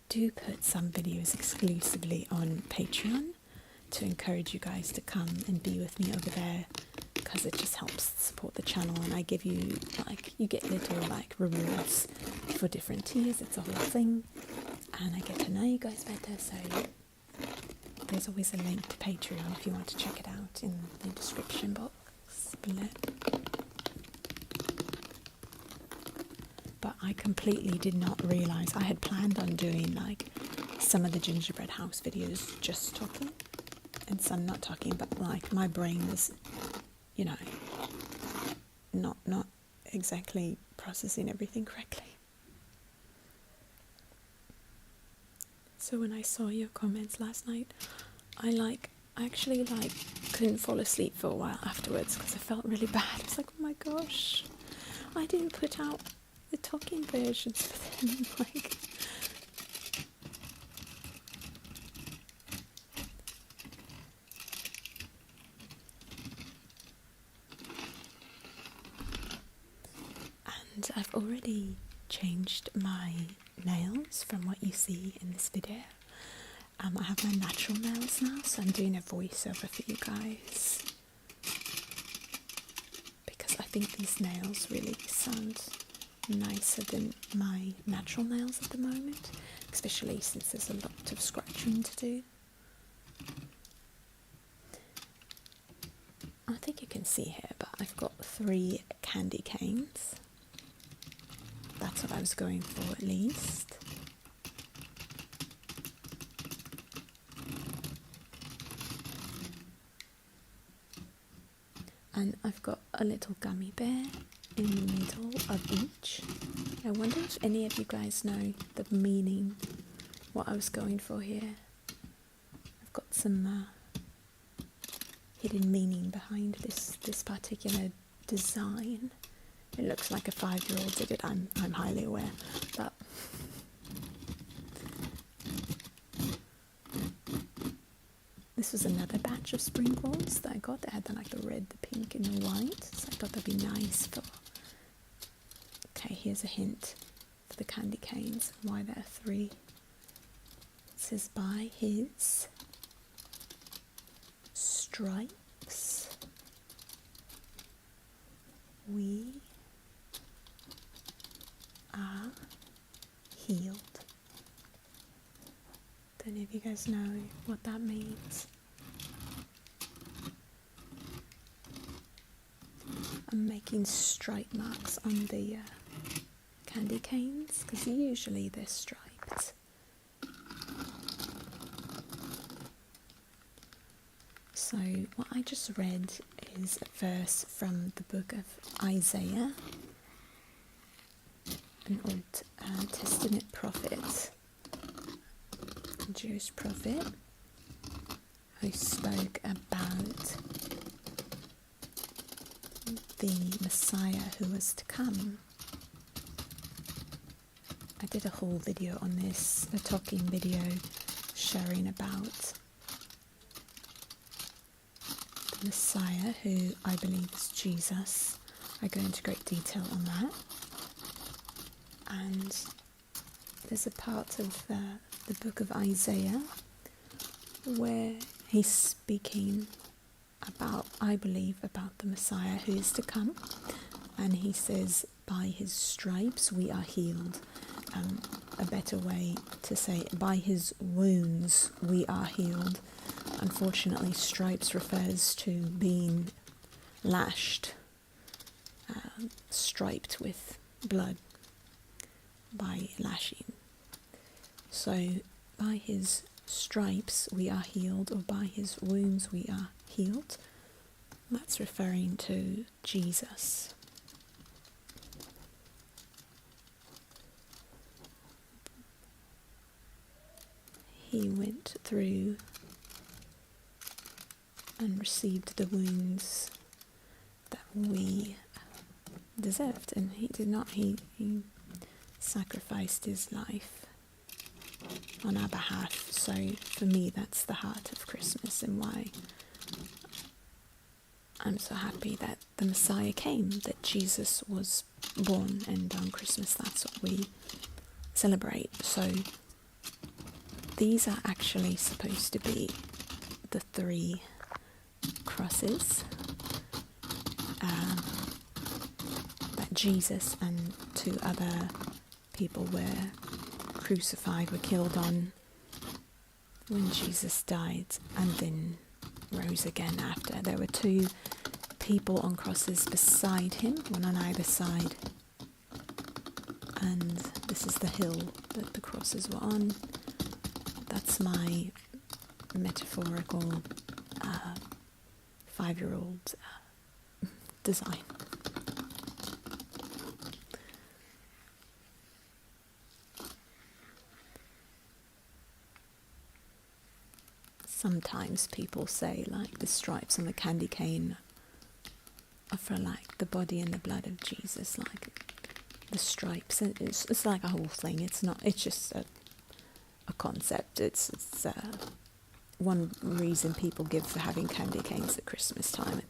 do put some videos exclusively on Patreon to encourage you guys to come and be with me over there, because it just helps support the channel, and I give you, like, you get little, like, rewards for different tiers. It's a whole thing, and I get to know you guys better. So there's always a link to Patreon if you want to check it out in the description box below. But I completely did not realise, I had planned on doing, like, some of the gingerbread house videos just talking and some not talking, but, like, my brain was, you know, not exactly processing everything correctly. So when I saw your comments last night, I actually couldn't fall asleep for a while afterwards because I felt really bad. I was like, oh my gosh, I didn't put out the talking versions, but then and I've already changed my nails from what you see in this video. I have my natural nails now, so I'm doing a voiceover for you guys, because I think these nails really sound nicer than my natural nails at the moment, especially since there's a lot of scratching to do. I think you can see here, but I've got 3 candy canes. That's what I was going for, at least. And I've got a little gummy bear in the middle of each. I wonder if any of you guys know the meaning, what I was going for here. I've got some hidden meaning behind this particular design. It looks like a 5-year-old did it, I'm highly aware, but this was another batch of sprinkles that I got that had the red, the pink and the white, so I thought that'd be nice for... Okay, here's a hint for the candy canes, why there are 3. It says, by his stripes we are healed. Don't know if you guys know what that means. I'm making stripe marks on the candy canes because usually they're striped. So what I just read is a verse from the book of Isaiah, an Old Testament prophet, a Jewish prophet who spoke about the Messiah who was to come. I did a whole video on this, a talking video sharing about the Messiah, who I believe is Jesus. I go into great detail on that. And there's a part of the book of Isaiah where he's speaking about, I believe, about the Messiah who is to come. And he says, by his stripes we are healed. A better way to say, by his wounds we are healed. Unfortunately, stripes refers to being lashed, striped with blood by lashing. So by his stripes we are healed, or by his wounds we are healed. That's referring to Jesus. He went through and received the wounds that we deserved, and he did not. He sacrificed his life on our behalf. So for me, that's the heart of Christmas, and why I'm so happy that the Messiah came, that Jesus was born, and on Christmas that's what we celebrate. So these are actually supposed to be the 3 crosses that Jesus and 2 other people were crucified, were killed on when Jesus died and then rose again after. There were 2 people on crosses beside him, one on either side, and this is the hill that the crosses were on. That's my metaphorical 5-year-old design. Sometimes people say like the stripes on the candy cane are for like the body and the blood of Jesus, like the stripes. It's like a whole thing. It's not. It's just a concept. It's one reason people give for having candy canes at Christmas time.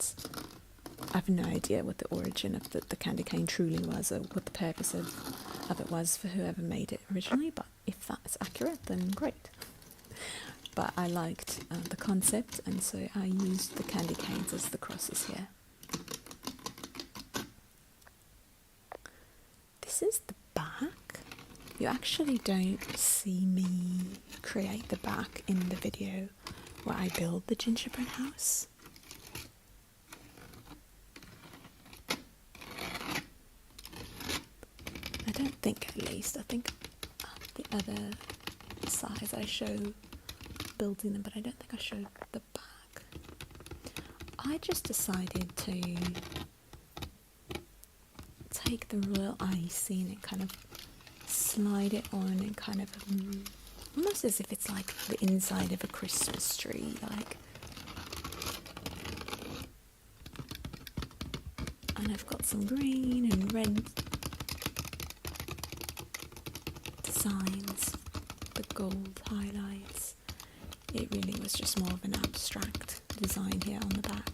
I have no idea what the origin of the candy cane truly was, or what the purpose of it was for whoever made it originally, but if that's accurate, then great. But I liked the concept, and so I used the candy canes as the crosses here. This is the back. You actually don't see me create the back in the video where I build the gingerbread house. I don't think, at least. I think the other sides I show building them, but I don't think I showed the back. I just decided to take the royal icing and kind of slide it on, and kind of almost as if it's like the inside of a Christmas tree, like. And I've got some green and red designs, the gold highlights. It really was just more of an abstract design here on the back.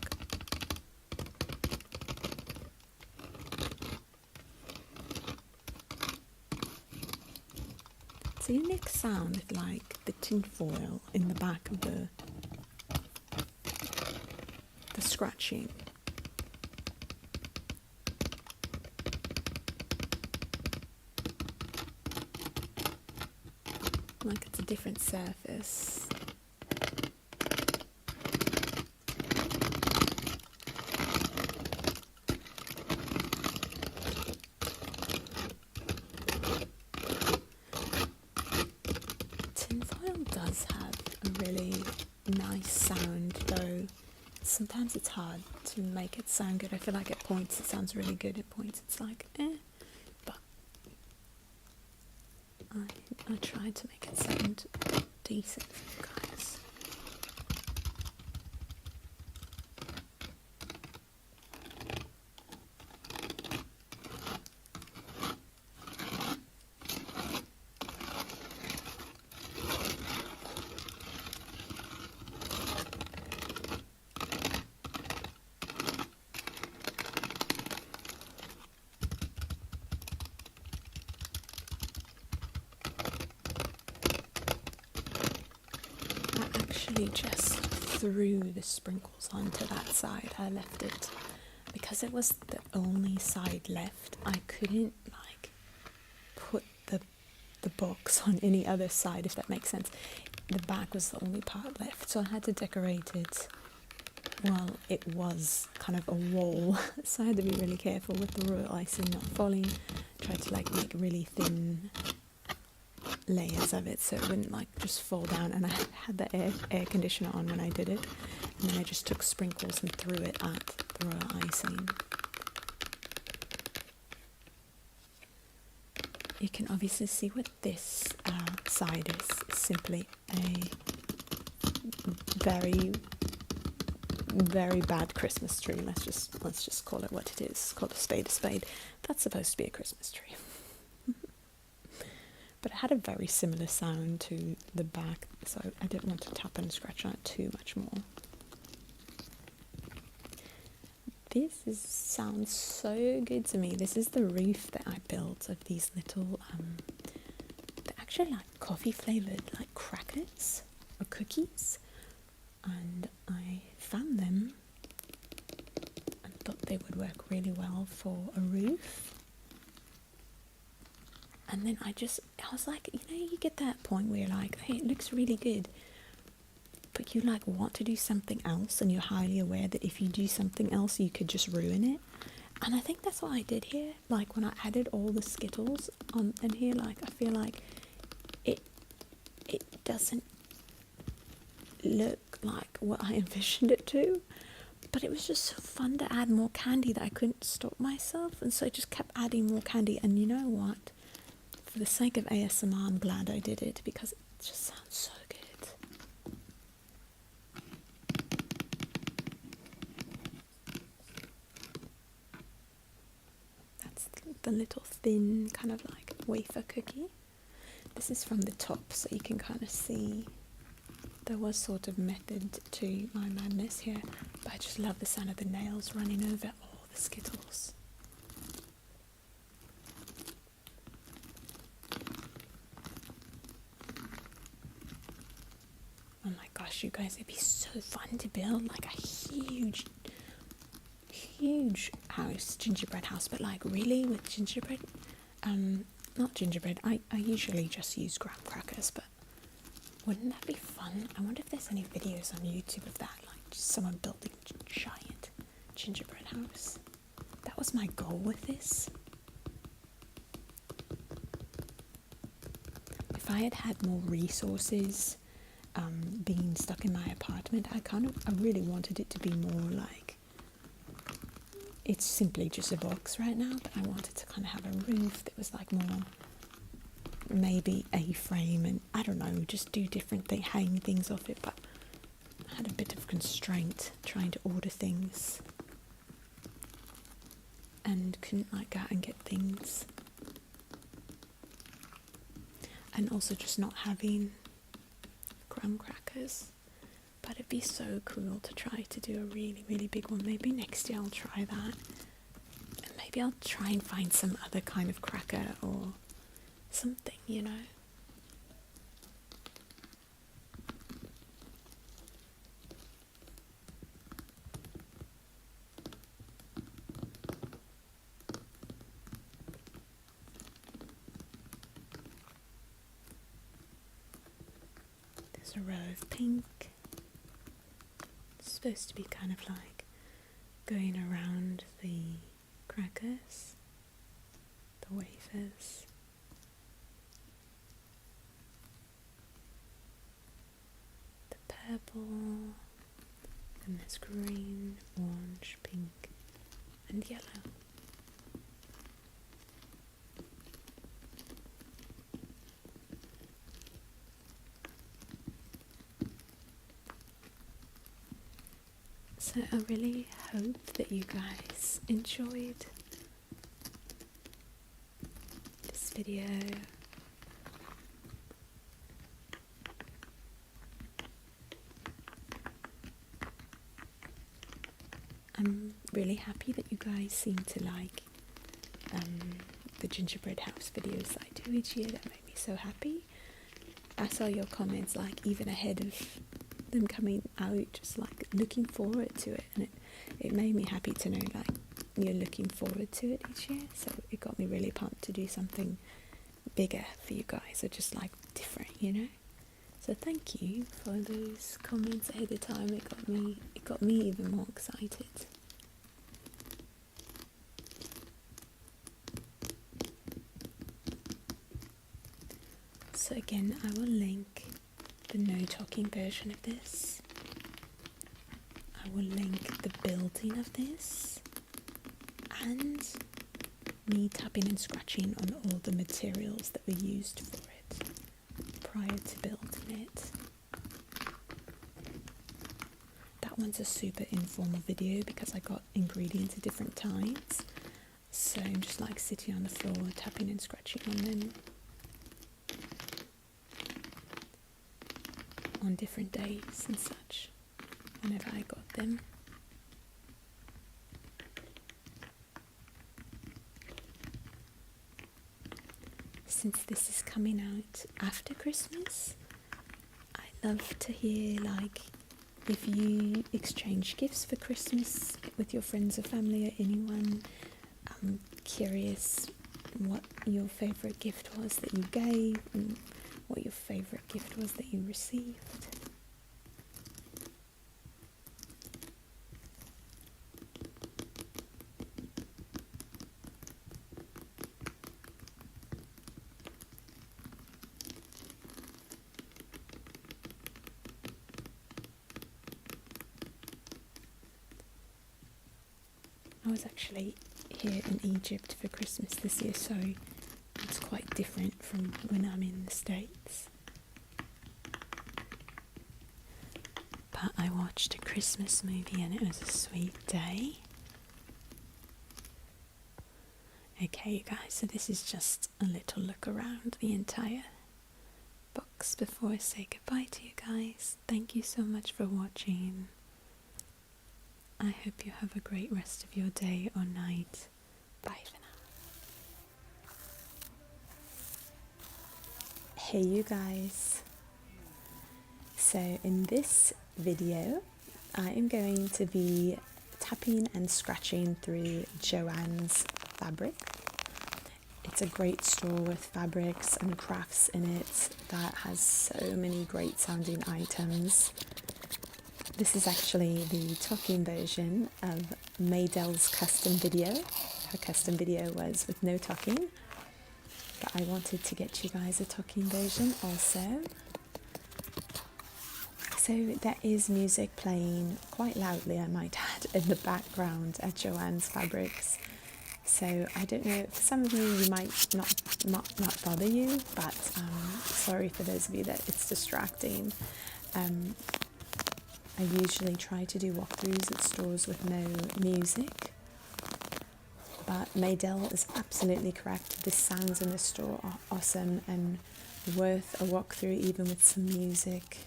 It's a unique sound with like the tin foil in the back of the scratching. Like it's a different surface. Tinfoil does have a really nice sound, though sometimes it's hard to make it sound good. I feel like at points it sounds really good, at points it's like but I tried to make it sound decent for you guys. Just threw the sprinkles onto that side. I left it because it was the only side left. I couldn't like put the box on any other side, if that makes sense. The back was the only part left, so I had to decorate it while it was kind of a wall. So I had to be really careful with the royal icing not falling. Tried to like make really thin layers of it so it wouldn't like just fall down, and I had the air conditioner on when I did it, and then I just took sprinkles and threw it at the royal icing. You can obviously see what this side is. It's simply a very, very bad Christmas tree. Let's just call it what it is. Call a spade a spade. That's supposed to be a Christmas tree. But it had a very similar sound to the back, so I didn't want to tap and scratch on it too much more. Sounds so good to me. This is the roof that I built of these little, they're actually like coffee flavoured like crackers or cookies, and I found them and thought they would work really well for a roof. And then I was like, you get that point where you're like, hey, it looks really good, but you like want to do something else, and you're highly aware that if you do something else you could just ruin it. And I think that's what I did here. Like when I added all the Skittles on in here, like I feel like it doesn't look like what I envisioned it to, but it was just so fun to add more candy that I couldn't stop myself, and so I just kept adding more candy. And you know what, for the sake of ASMR, I'm glad I did it, because it just sounds so good. That's the little thin kind of like wafer cookie. This is from the top, so you can kind of see there was sort of method to my madness here, but I just love the sound of the nails running over all the Skittles. Oh my gosh, you guys, it'd be so fun to build like a huge house, gingerbread house, but like really with gingerbread, not gingerbread, I usually just use graham crackers, but wouldn't that be fun? I wonder if there's any videos on YouTube of that, like just someone building a giant gingerbread house. That was my goal with this. If I had had more resources, being stuck in my apartment, I really wanted it to be more like, it's simply just a box right now, but I wanted to kind of have a roof that was like more, maybe a frame, and I don't know, just do different things, hang things off it, but I had a bit of constraint trying to order things and couldn't like go out and get things, and also just not having graham crackers. But it'd be so cool to try to do a really, really big one. Maybe next year I'll try that. And maybe I'll try and find some other kind of cracker or something, There's a row of pink. It's supposed to be kind of like going around the crackers, the wafers. The purple, and there's green, orange, pink, and yellow. So I really hope that you guys enjoyed this video. I'm really happy that you guys seem to like the gingerbread house videos that I do each year. That made me so happy. I saw your comments like even ahead of them coming out, just like looking forward to it, and it made me happy to know like you're looking forward to it each year. So it got me really pumped to do something bigger for you guys, or just like different, So thank you for those comments ahead of time. It got me even more excited. So again, I will link the no talking version of this. I will link the building of this and me tapping and scratching on all the materials that were used for it prior to building it. That one's a super informal video because I got ingredients at different times, so I'm just like sitting on the floor tapping and scratching on them on different days and such whenever I got them. Since this is coming out after Christmas, I love to hear like if you exchange gifts for Christmas with your friends or family or anyone. I'm curious what your favourite gift was that you gave and what your favourite gift was that you received. I was actually here in Egypt for Christmas this year, so it's quite different from when I'm in the States. But I watched a Christmas movie and it was a sweet day. Okay, you guys, so this is just a little look around the entire box before I say goodbye to you guys. Thank you so much for watching. I hope you have a great rest of your day or night. Bye for now. Hey you guys. So in this video, I am going to be tapping and scratching through Joann's fabric. It's a great store with fabrics and crafts in it that has so many great sounding items. This is actually the talking version of Maydel's custom video. Her custom video was with no talking, but I wanted to get you guys a talking version also. So there is music playing quite loudly, I might add, in the background at Joann's Fabrics. So I don't know, for some of you might not bother you, but sorry for those of you that it's distracting. I usually try to do walkthroughs at stores with no music, but Maydel is absolutely correct. The sounds in the store are awesome and worth a walkthrough even with some music.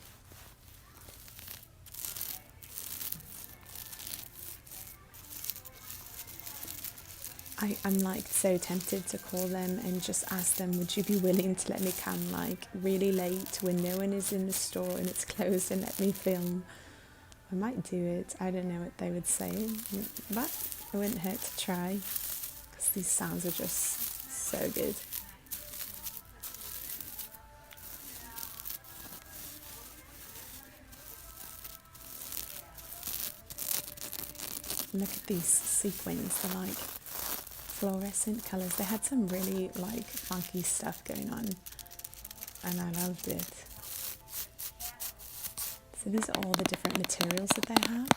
I'm like so tempted to call them and just ask them, would you be willing to let me come like really late when no one is in the store and it's closed and let me film? I might do it. I don't know what they would say, but it wouldn't hurt to try because these sounds are just so good. Look at these sequins, they're like fluorescent colours. They had some really like funky stuff going on and I loved it. So these are all the different materials that they have,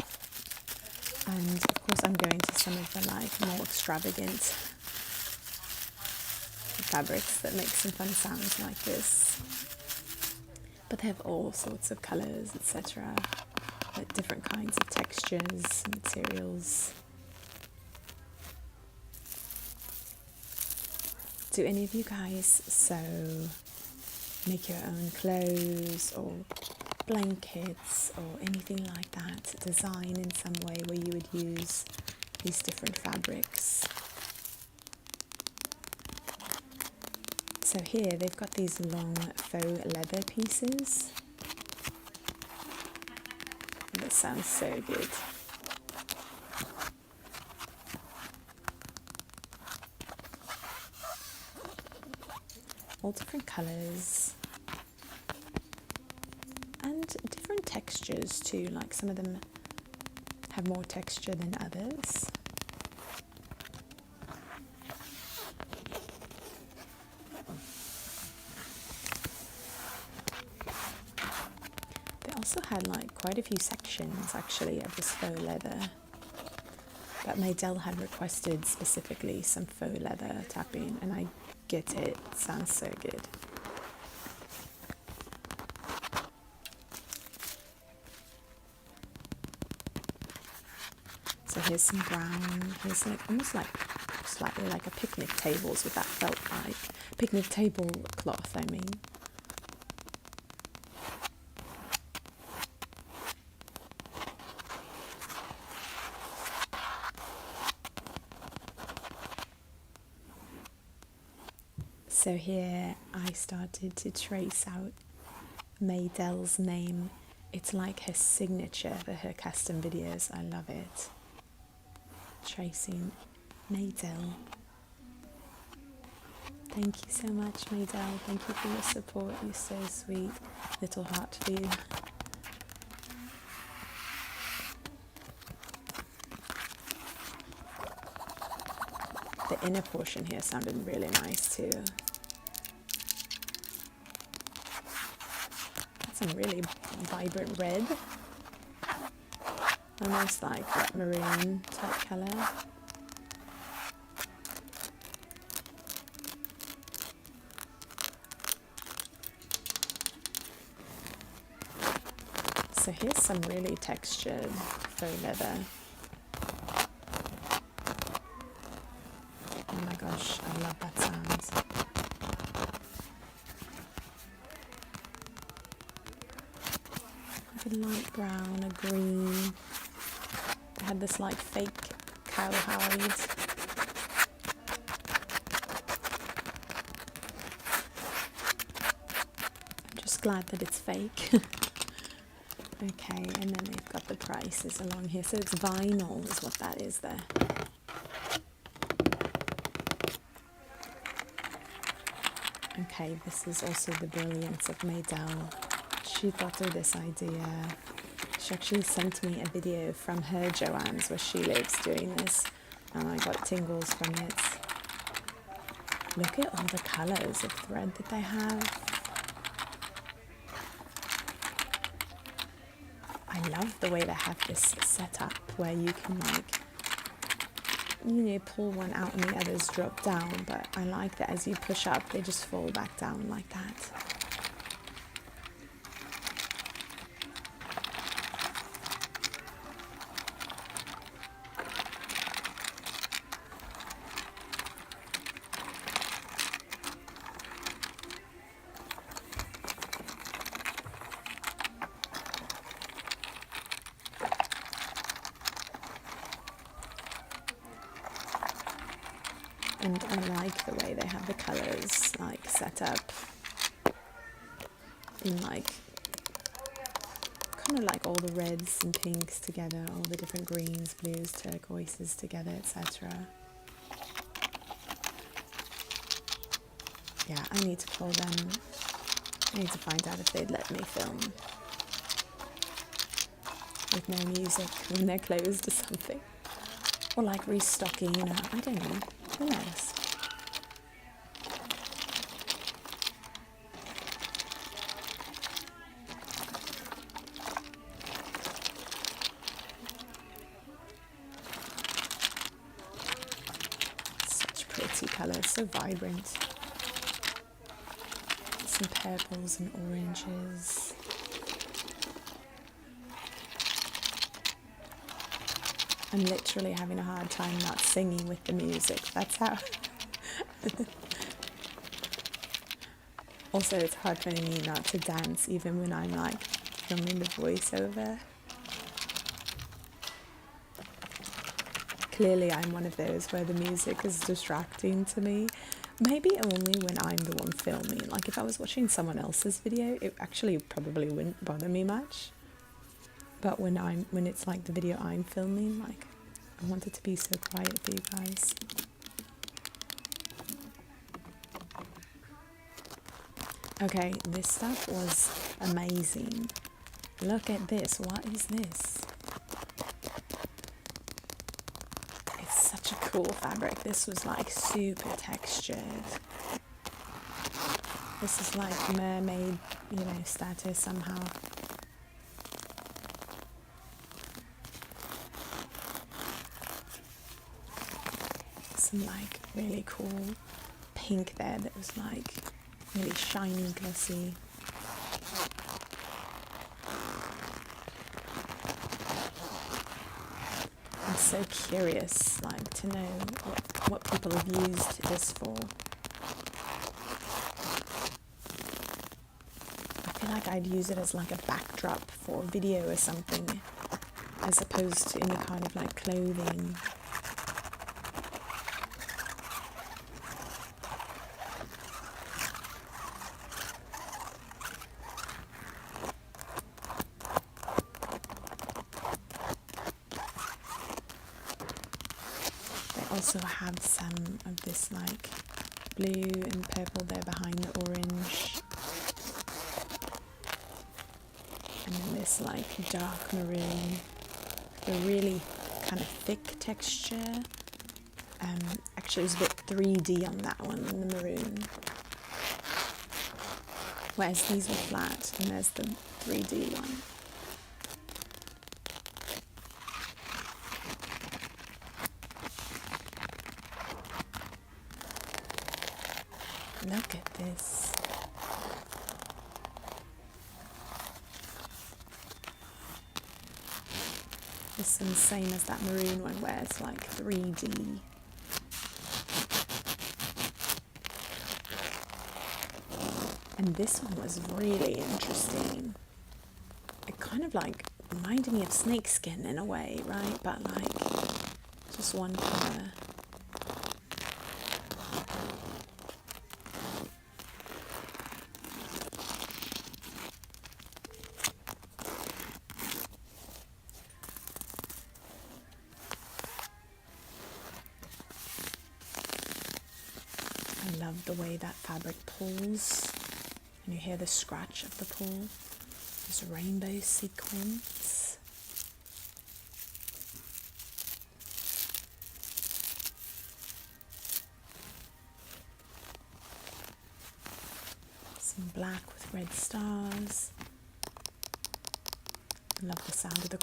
and of course I'm going to some of the like more extravagant fabrics that make some fun sounds like this, but they have all sorts of colours, etc., like different kinds of textures, materials. Do any of you guys sew, make your own clothes or blankets or anything like that, design in some way where you would use these different fabrics? So here they've got these long faux leather pieces. That sounds so good. All different colours and different textures too, like some of them have more texture than others. quite a few sections actually of this faux leather. But Maydell had requested specifically some faux leather tapping, and I get it. It sounds so good. So here's some brown. Here's like almost like slightly like a picnic tables with that felt like picnic table cloth, I mean. So here I started to trace out Maydell's name. It's like her signature for her custom videos. I love it. Tracing Maydell. Thank you so much, Maydell. Thank you for your support. You're so sweet. Little heart for you. The inner portion here sounded really nice too. Some really vibrant red, almost like that maroon type colour. So here's some really textured faux leather. Oh my gosh, I love that sound. A light brown, a green. They had this like fake cowhide. I'm just glad that it's fake. Okay, and then they've got the prices along here. So it's vinyl is what that is there. Okay, this is also the brilliance of Maydell. She thought of this idea. She actually sent me a video from her Joann's where she lives doing this, and I got tingles from it. Look at all the colours of thread that they have. I love the way they have this set up where you can pull one out and the others drop down, but I like that as you push up they just fall back down like that. And I like the way they have the colours like set up in like kind of like all the reds and pinks together, all the different greens, blues, turquoises together, etc. Yeah, I need to call them. I need to find out if they'd let me film with no music when they're closed or something, or like restocking. I don't know. Who knows? Such pretty colours, so vibrant. Some purples and oranges. I'm literally having a hard time not singing with the music. That's how. Also, it's hard for me not to dance even when I'm like filming the voiceover. Clearly, I'm one of those where the music is distracting to me. Maybe only when I'm the one filming. Like if I was watching someone else's video, it actually probably wouldn't bother me much. But when it's like the video I'm filming, like I want it to be so quiet for you guys. Okay, this stuff was amazing. Look at this. What is this? It's such a cool fabric. This was like super textured. This is like mermaid, status somehow. some like really cool pink there that was like really shiny, glossy. I'm so curious, like, to know what people have used this for. I feel like I'd use it as like a backdrop for a video or something, as opposed to any kind of like clothing. Also have some of this like blue and purple there behind the orange, and then this like dark maroon, the really kind of thick texture. Actually it was a bit 3D on that one, in the maroon, whereas these were flat and there's the 3D one. Look at this. This one's the same as that maroon one where it's like 3D. And this one was really interesting. It kind of like reminded me of snakeskin in a way, right? But like just one colour. I love the way that fabric pulls, and you hear the scratch of the pull. There's rainbow sequins. Some black with red stars. I love the sound of the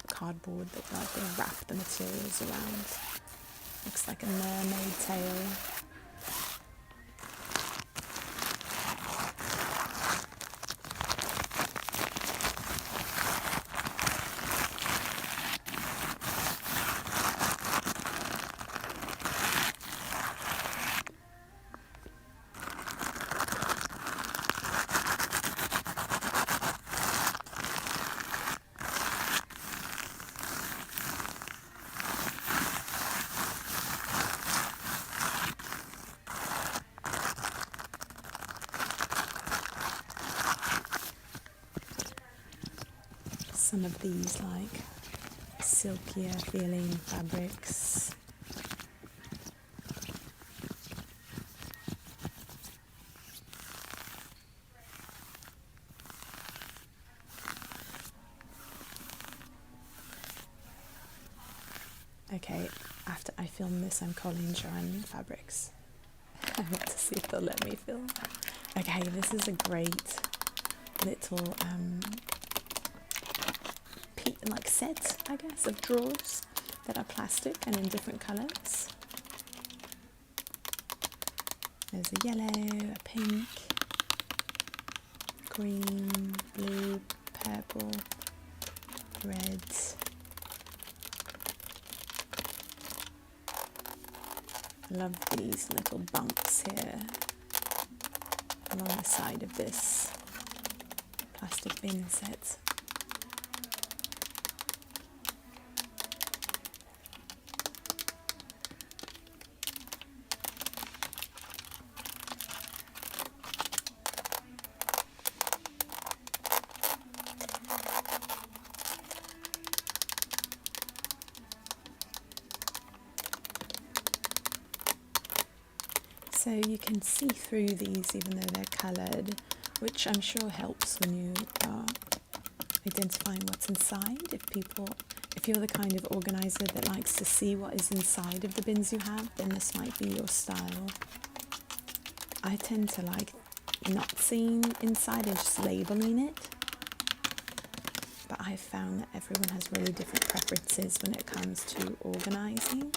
cardboard that like they wrap the materials around. Looks like a mermaid tail. Some of these like silkier feeling fabrics. Okay, after I film this, I'm calling Joanne Fabrics. I want to see if they'll let me film. Okay, this is a great little like set, I guess, of drawers that are plastic and in different colours. There's a yellow, a pink, green, blue, purple, red. I love these little bumps here along the side of this plastic bin set. So you can see through these even though they're coloured, which I'm sure helps when you are identifying what's inside. If you're the kind of organiser that likes to see what is inside of the bins you have, then this might be your style. I tend to like not seeing inside and just labelling it, but I've found that everyone has really different preferences when it comes to organising.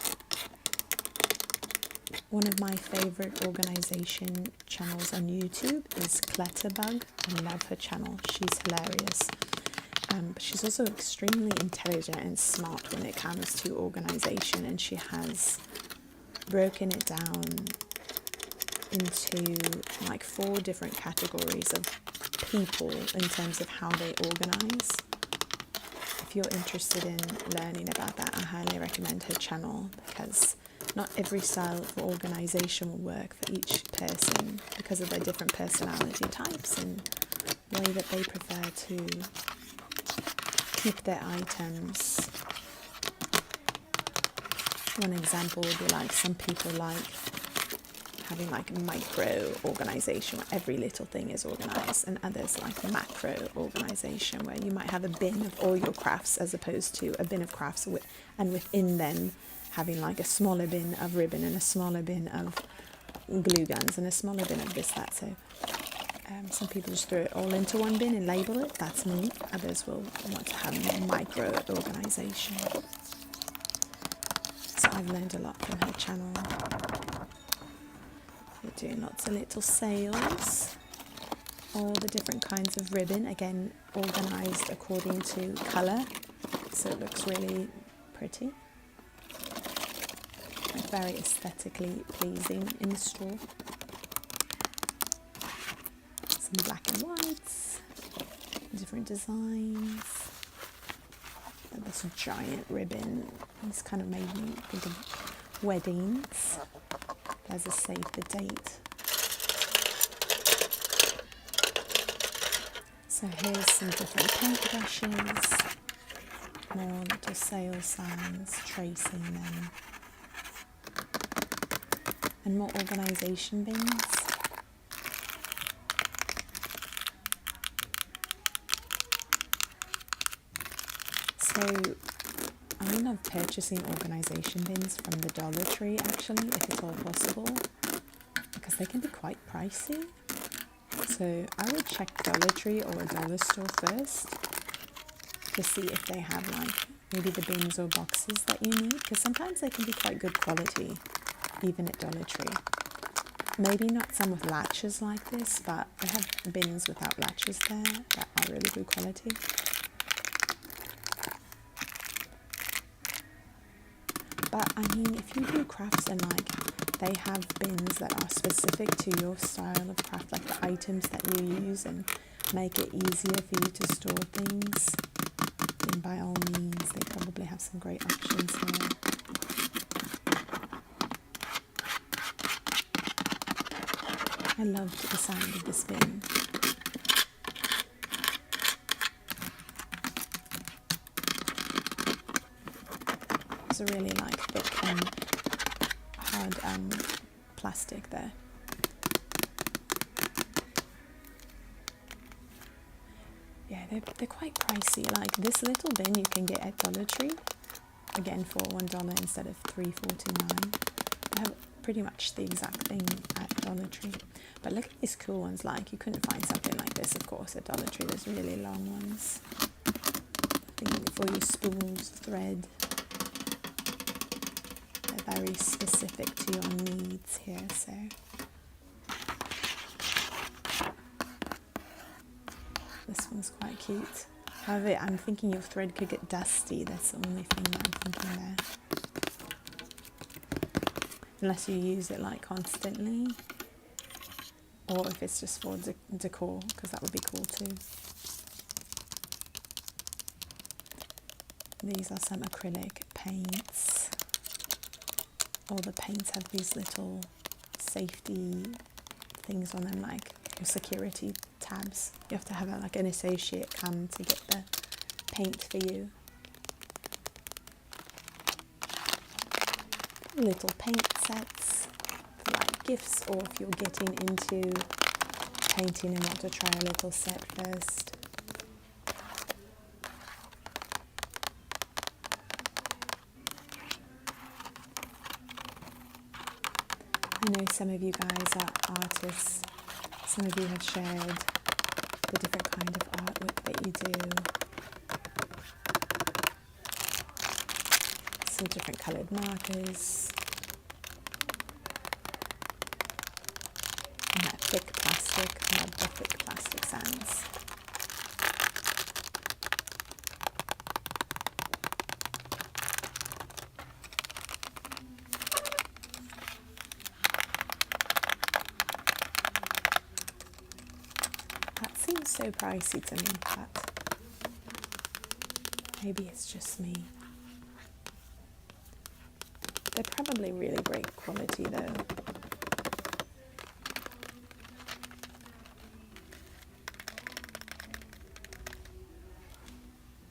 One of my favorite organization channels on YouTube is Clutterbug. I love her channel. She's hilarious. But she's also extremely intelligent and smart when it comes to organization, and she has broken it down into like 4 different categories of people in terms of how they organize. If you're interested in learning about that, I highly recommend her channel, because not every style of organization will work for each person because of their different personality types and the way that they prefer to keep their items. One example would be like, some people like having like micro organization where every little thing is organized, and others like macro organization where you might have a bin of all your crafts as opposed to a bin of crafts and within them having like a smaller bin of ribbon and a smaller bin of glue guns and a smaller bin of this, that. So some people just throw it all into one bin and label it. That's me. Others will want to have more micro organization. So I've learned a lot from her channel. We're doing lots of little sails. All the different kinds of ribbon, again organized according to color, so it looks really pretty. Very aesthetically pleasing in the store. Some black and whites, different designs. And this giant ribbon. This kind of made me think of weddings. There's a save the date. So here's some different paintbrushes, more little sale signs tracing them, and more organisation bins. So I love purchasing organisation bins from the Dollar Tree, actually, if it's all possible, because they can be quite pricey. So I would check Dollar Tree or a dollar store first to see if they have like maybe the bins or boxes that you need, because sometimes they can be quite good quality even at Dollar Tree. Maybe not some with latches like this, but I have bins without latches there that are really good quality. But I mean, if you do crafts and like they have bins that are specific to your style of craft, like the items that you use, and make it easier for you to store things, then by all means they probably have some great options here. I loved the sound of this bin. It's a really like thick and hard plastic there. Yeah, they're quite pricey. Like this little bin you can get at Dollar Tree, again for $1 instead of $3.49. I have pretty much the exact thing at Dollar Tree. But look at these cool ones. Like you couldn't find something like this, of course, at Dollar Tree. There's really long ones. I think for your spools, thread. They're very specific to your needs here, so. This one's quite cute. However, I'm thinking your thread could get dusty. That's the only thing that I'm thinking there. Unless you use it like constantly, or if it's just for decor, because that would be cool too. These are some acrylic paints. All the paints have these little safety things on them, like your security tabs. You have to have like an associate come to get the paint for you. Little paint sets for like gifts, or if you're getting into painting and want to try a little set first. I know some of you guys are artists. Some of you have shared the different kind of artwork that you do. Some different coloured markers. And that thick plastic, I love the thick plastic sounds. That seems so pricey to me, but maybe it's just me. They're probably really great quality though.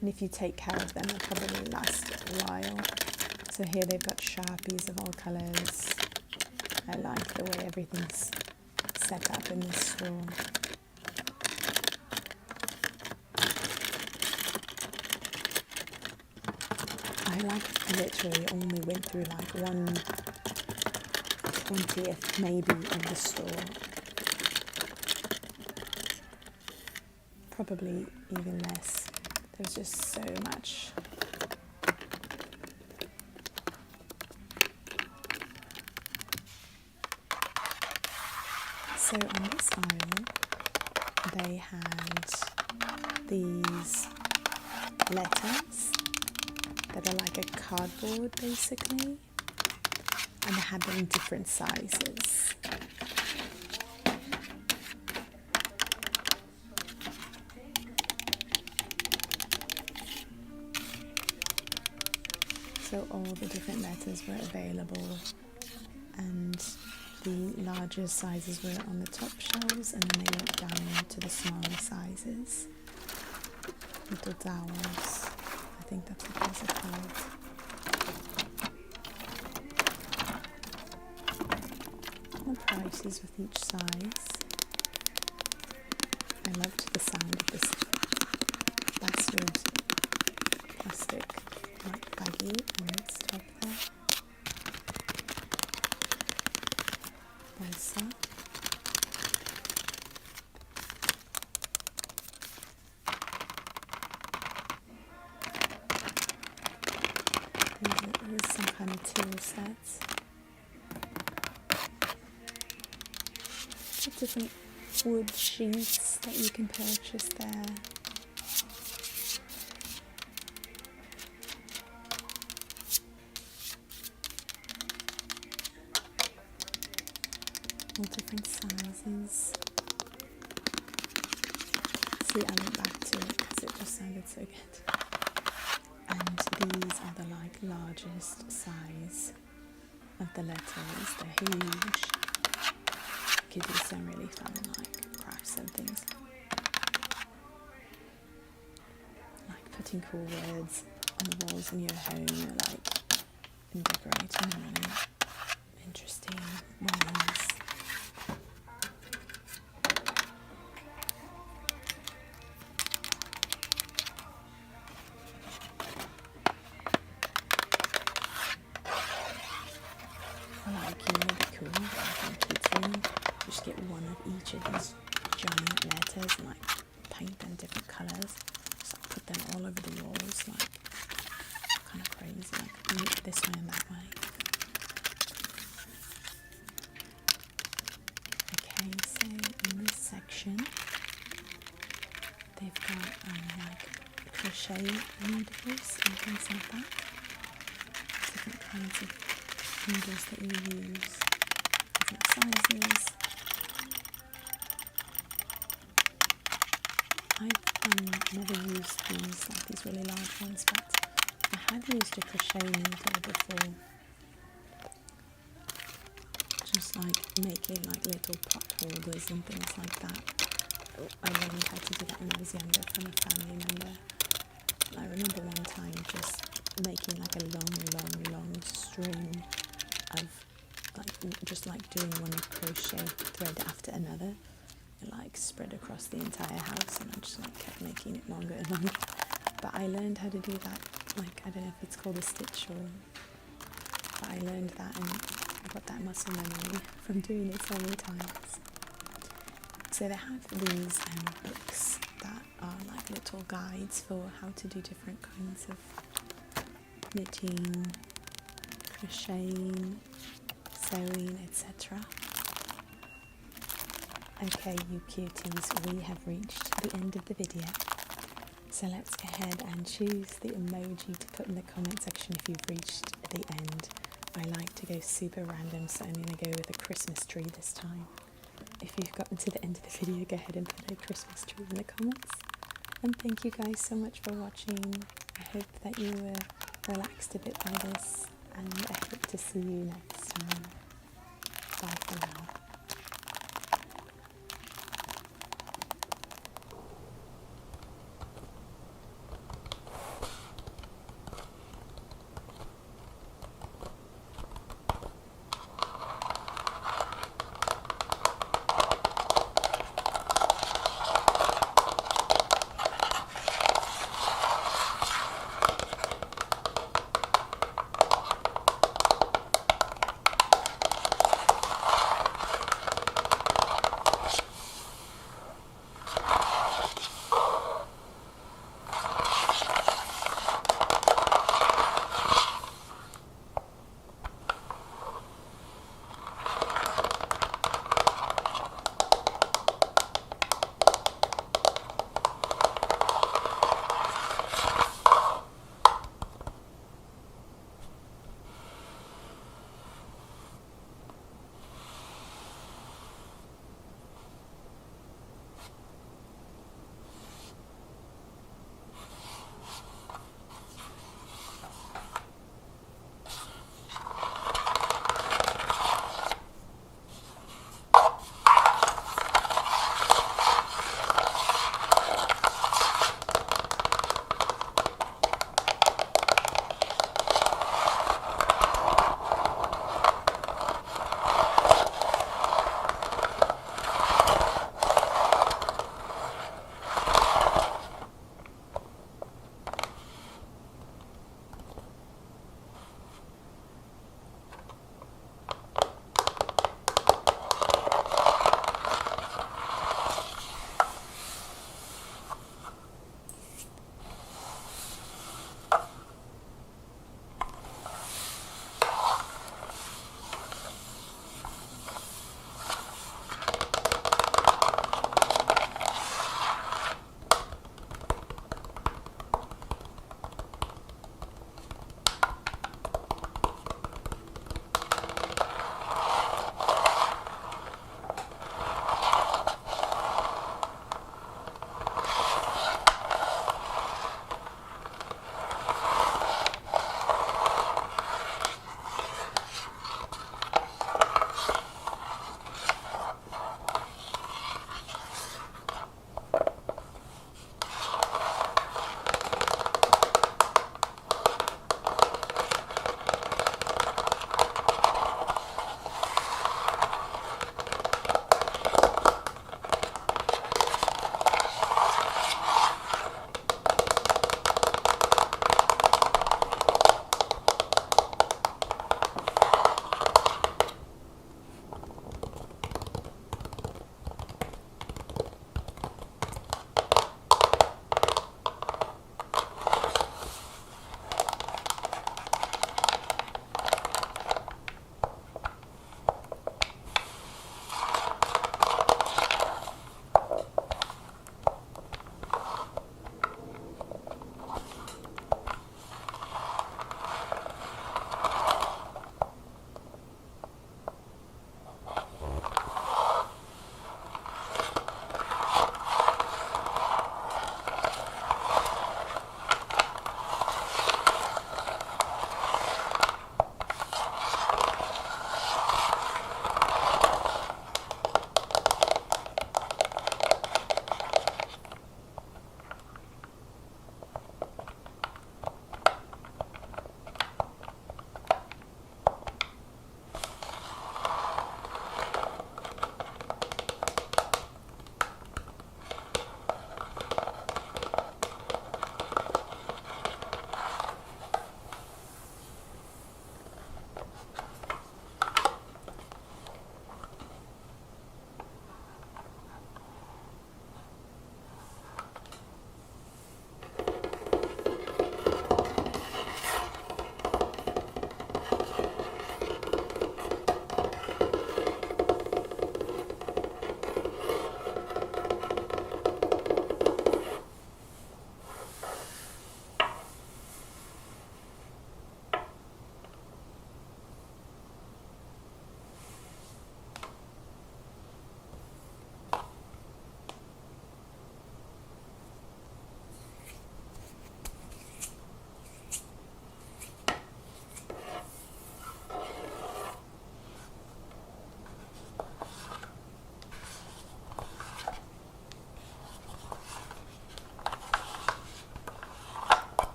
And if you take care of them, they'll probably last a while. So here they've got Sharpies of all colours. I like the way everything's set up in this store. I literally only went through like 1/20th maybe of the store. Probably even less. There's just so much. So on this aisle, they had these letters that are like a cardboard basically, and they had them in different sizes. So all the different letters were available, and the larger sizes were on the top shelves, and then they went down to the smaller sizes. Little dowels, I think that's what those are called. The prices with each size. I loved the sound of this bastard plastic like baggie on its top there. Bolsa. There's some kind of tool sets. Different wood sheets that you can purchase there. All different sizes. See, I went back to it because it just sounded so good. And these are the largest size of the letters. They're huge. You could do some really fun crafts and things. Like putting cool words on the walls in your home, or and decorating them in interesting ways. Really cool. I think kids just get one of each of these giant letters and paint them different colours. Just put them all over the walls, kind of crazy, this way and that way. Okay, so in this section they've got crochet needles and things like that. Different kinds of needles that you use, different sizes. I've never used these really large ones, but I had used a crochet needle before, just making little pot holders and things like that. I learned how to do that when I was younger from a family member. I remember one time just making a long string of just doing one crochet thread after another, and spread across the entire house, and I just kept making it longer and longer. But I learned how to do that, I don't know if it's called a stitch but I learned that, and I got that muscle memory from doing it so many times. So they have these books that are little guides for how to do different kinds of knitting, crocheting, sewing, etc. Okay, you cuties, we have reached the end of the video. So let's go ahead and choose the emoji to put in the comment section if you've reached the end. I like to go super random, so I'm going to go with a Christmas tree this time. If you've gotten to the end of the video, go ahead and put a Christmas tree in the comments. And thank you guys so much for watching. I hope that you were relaxed a bit by this, and I hope to see you next time. Bye for now.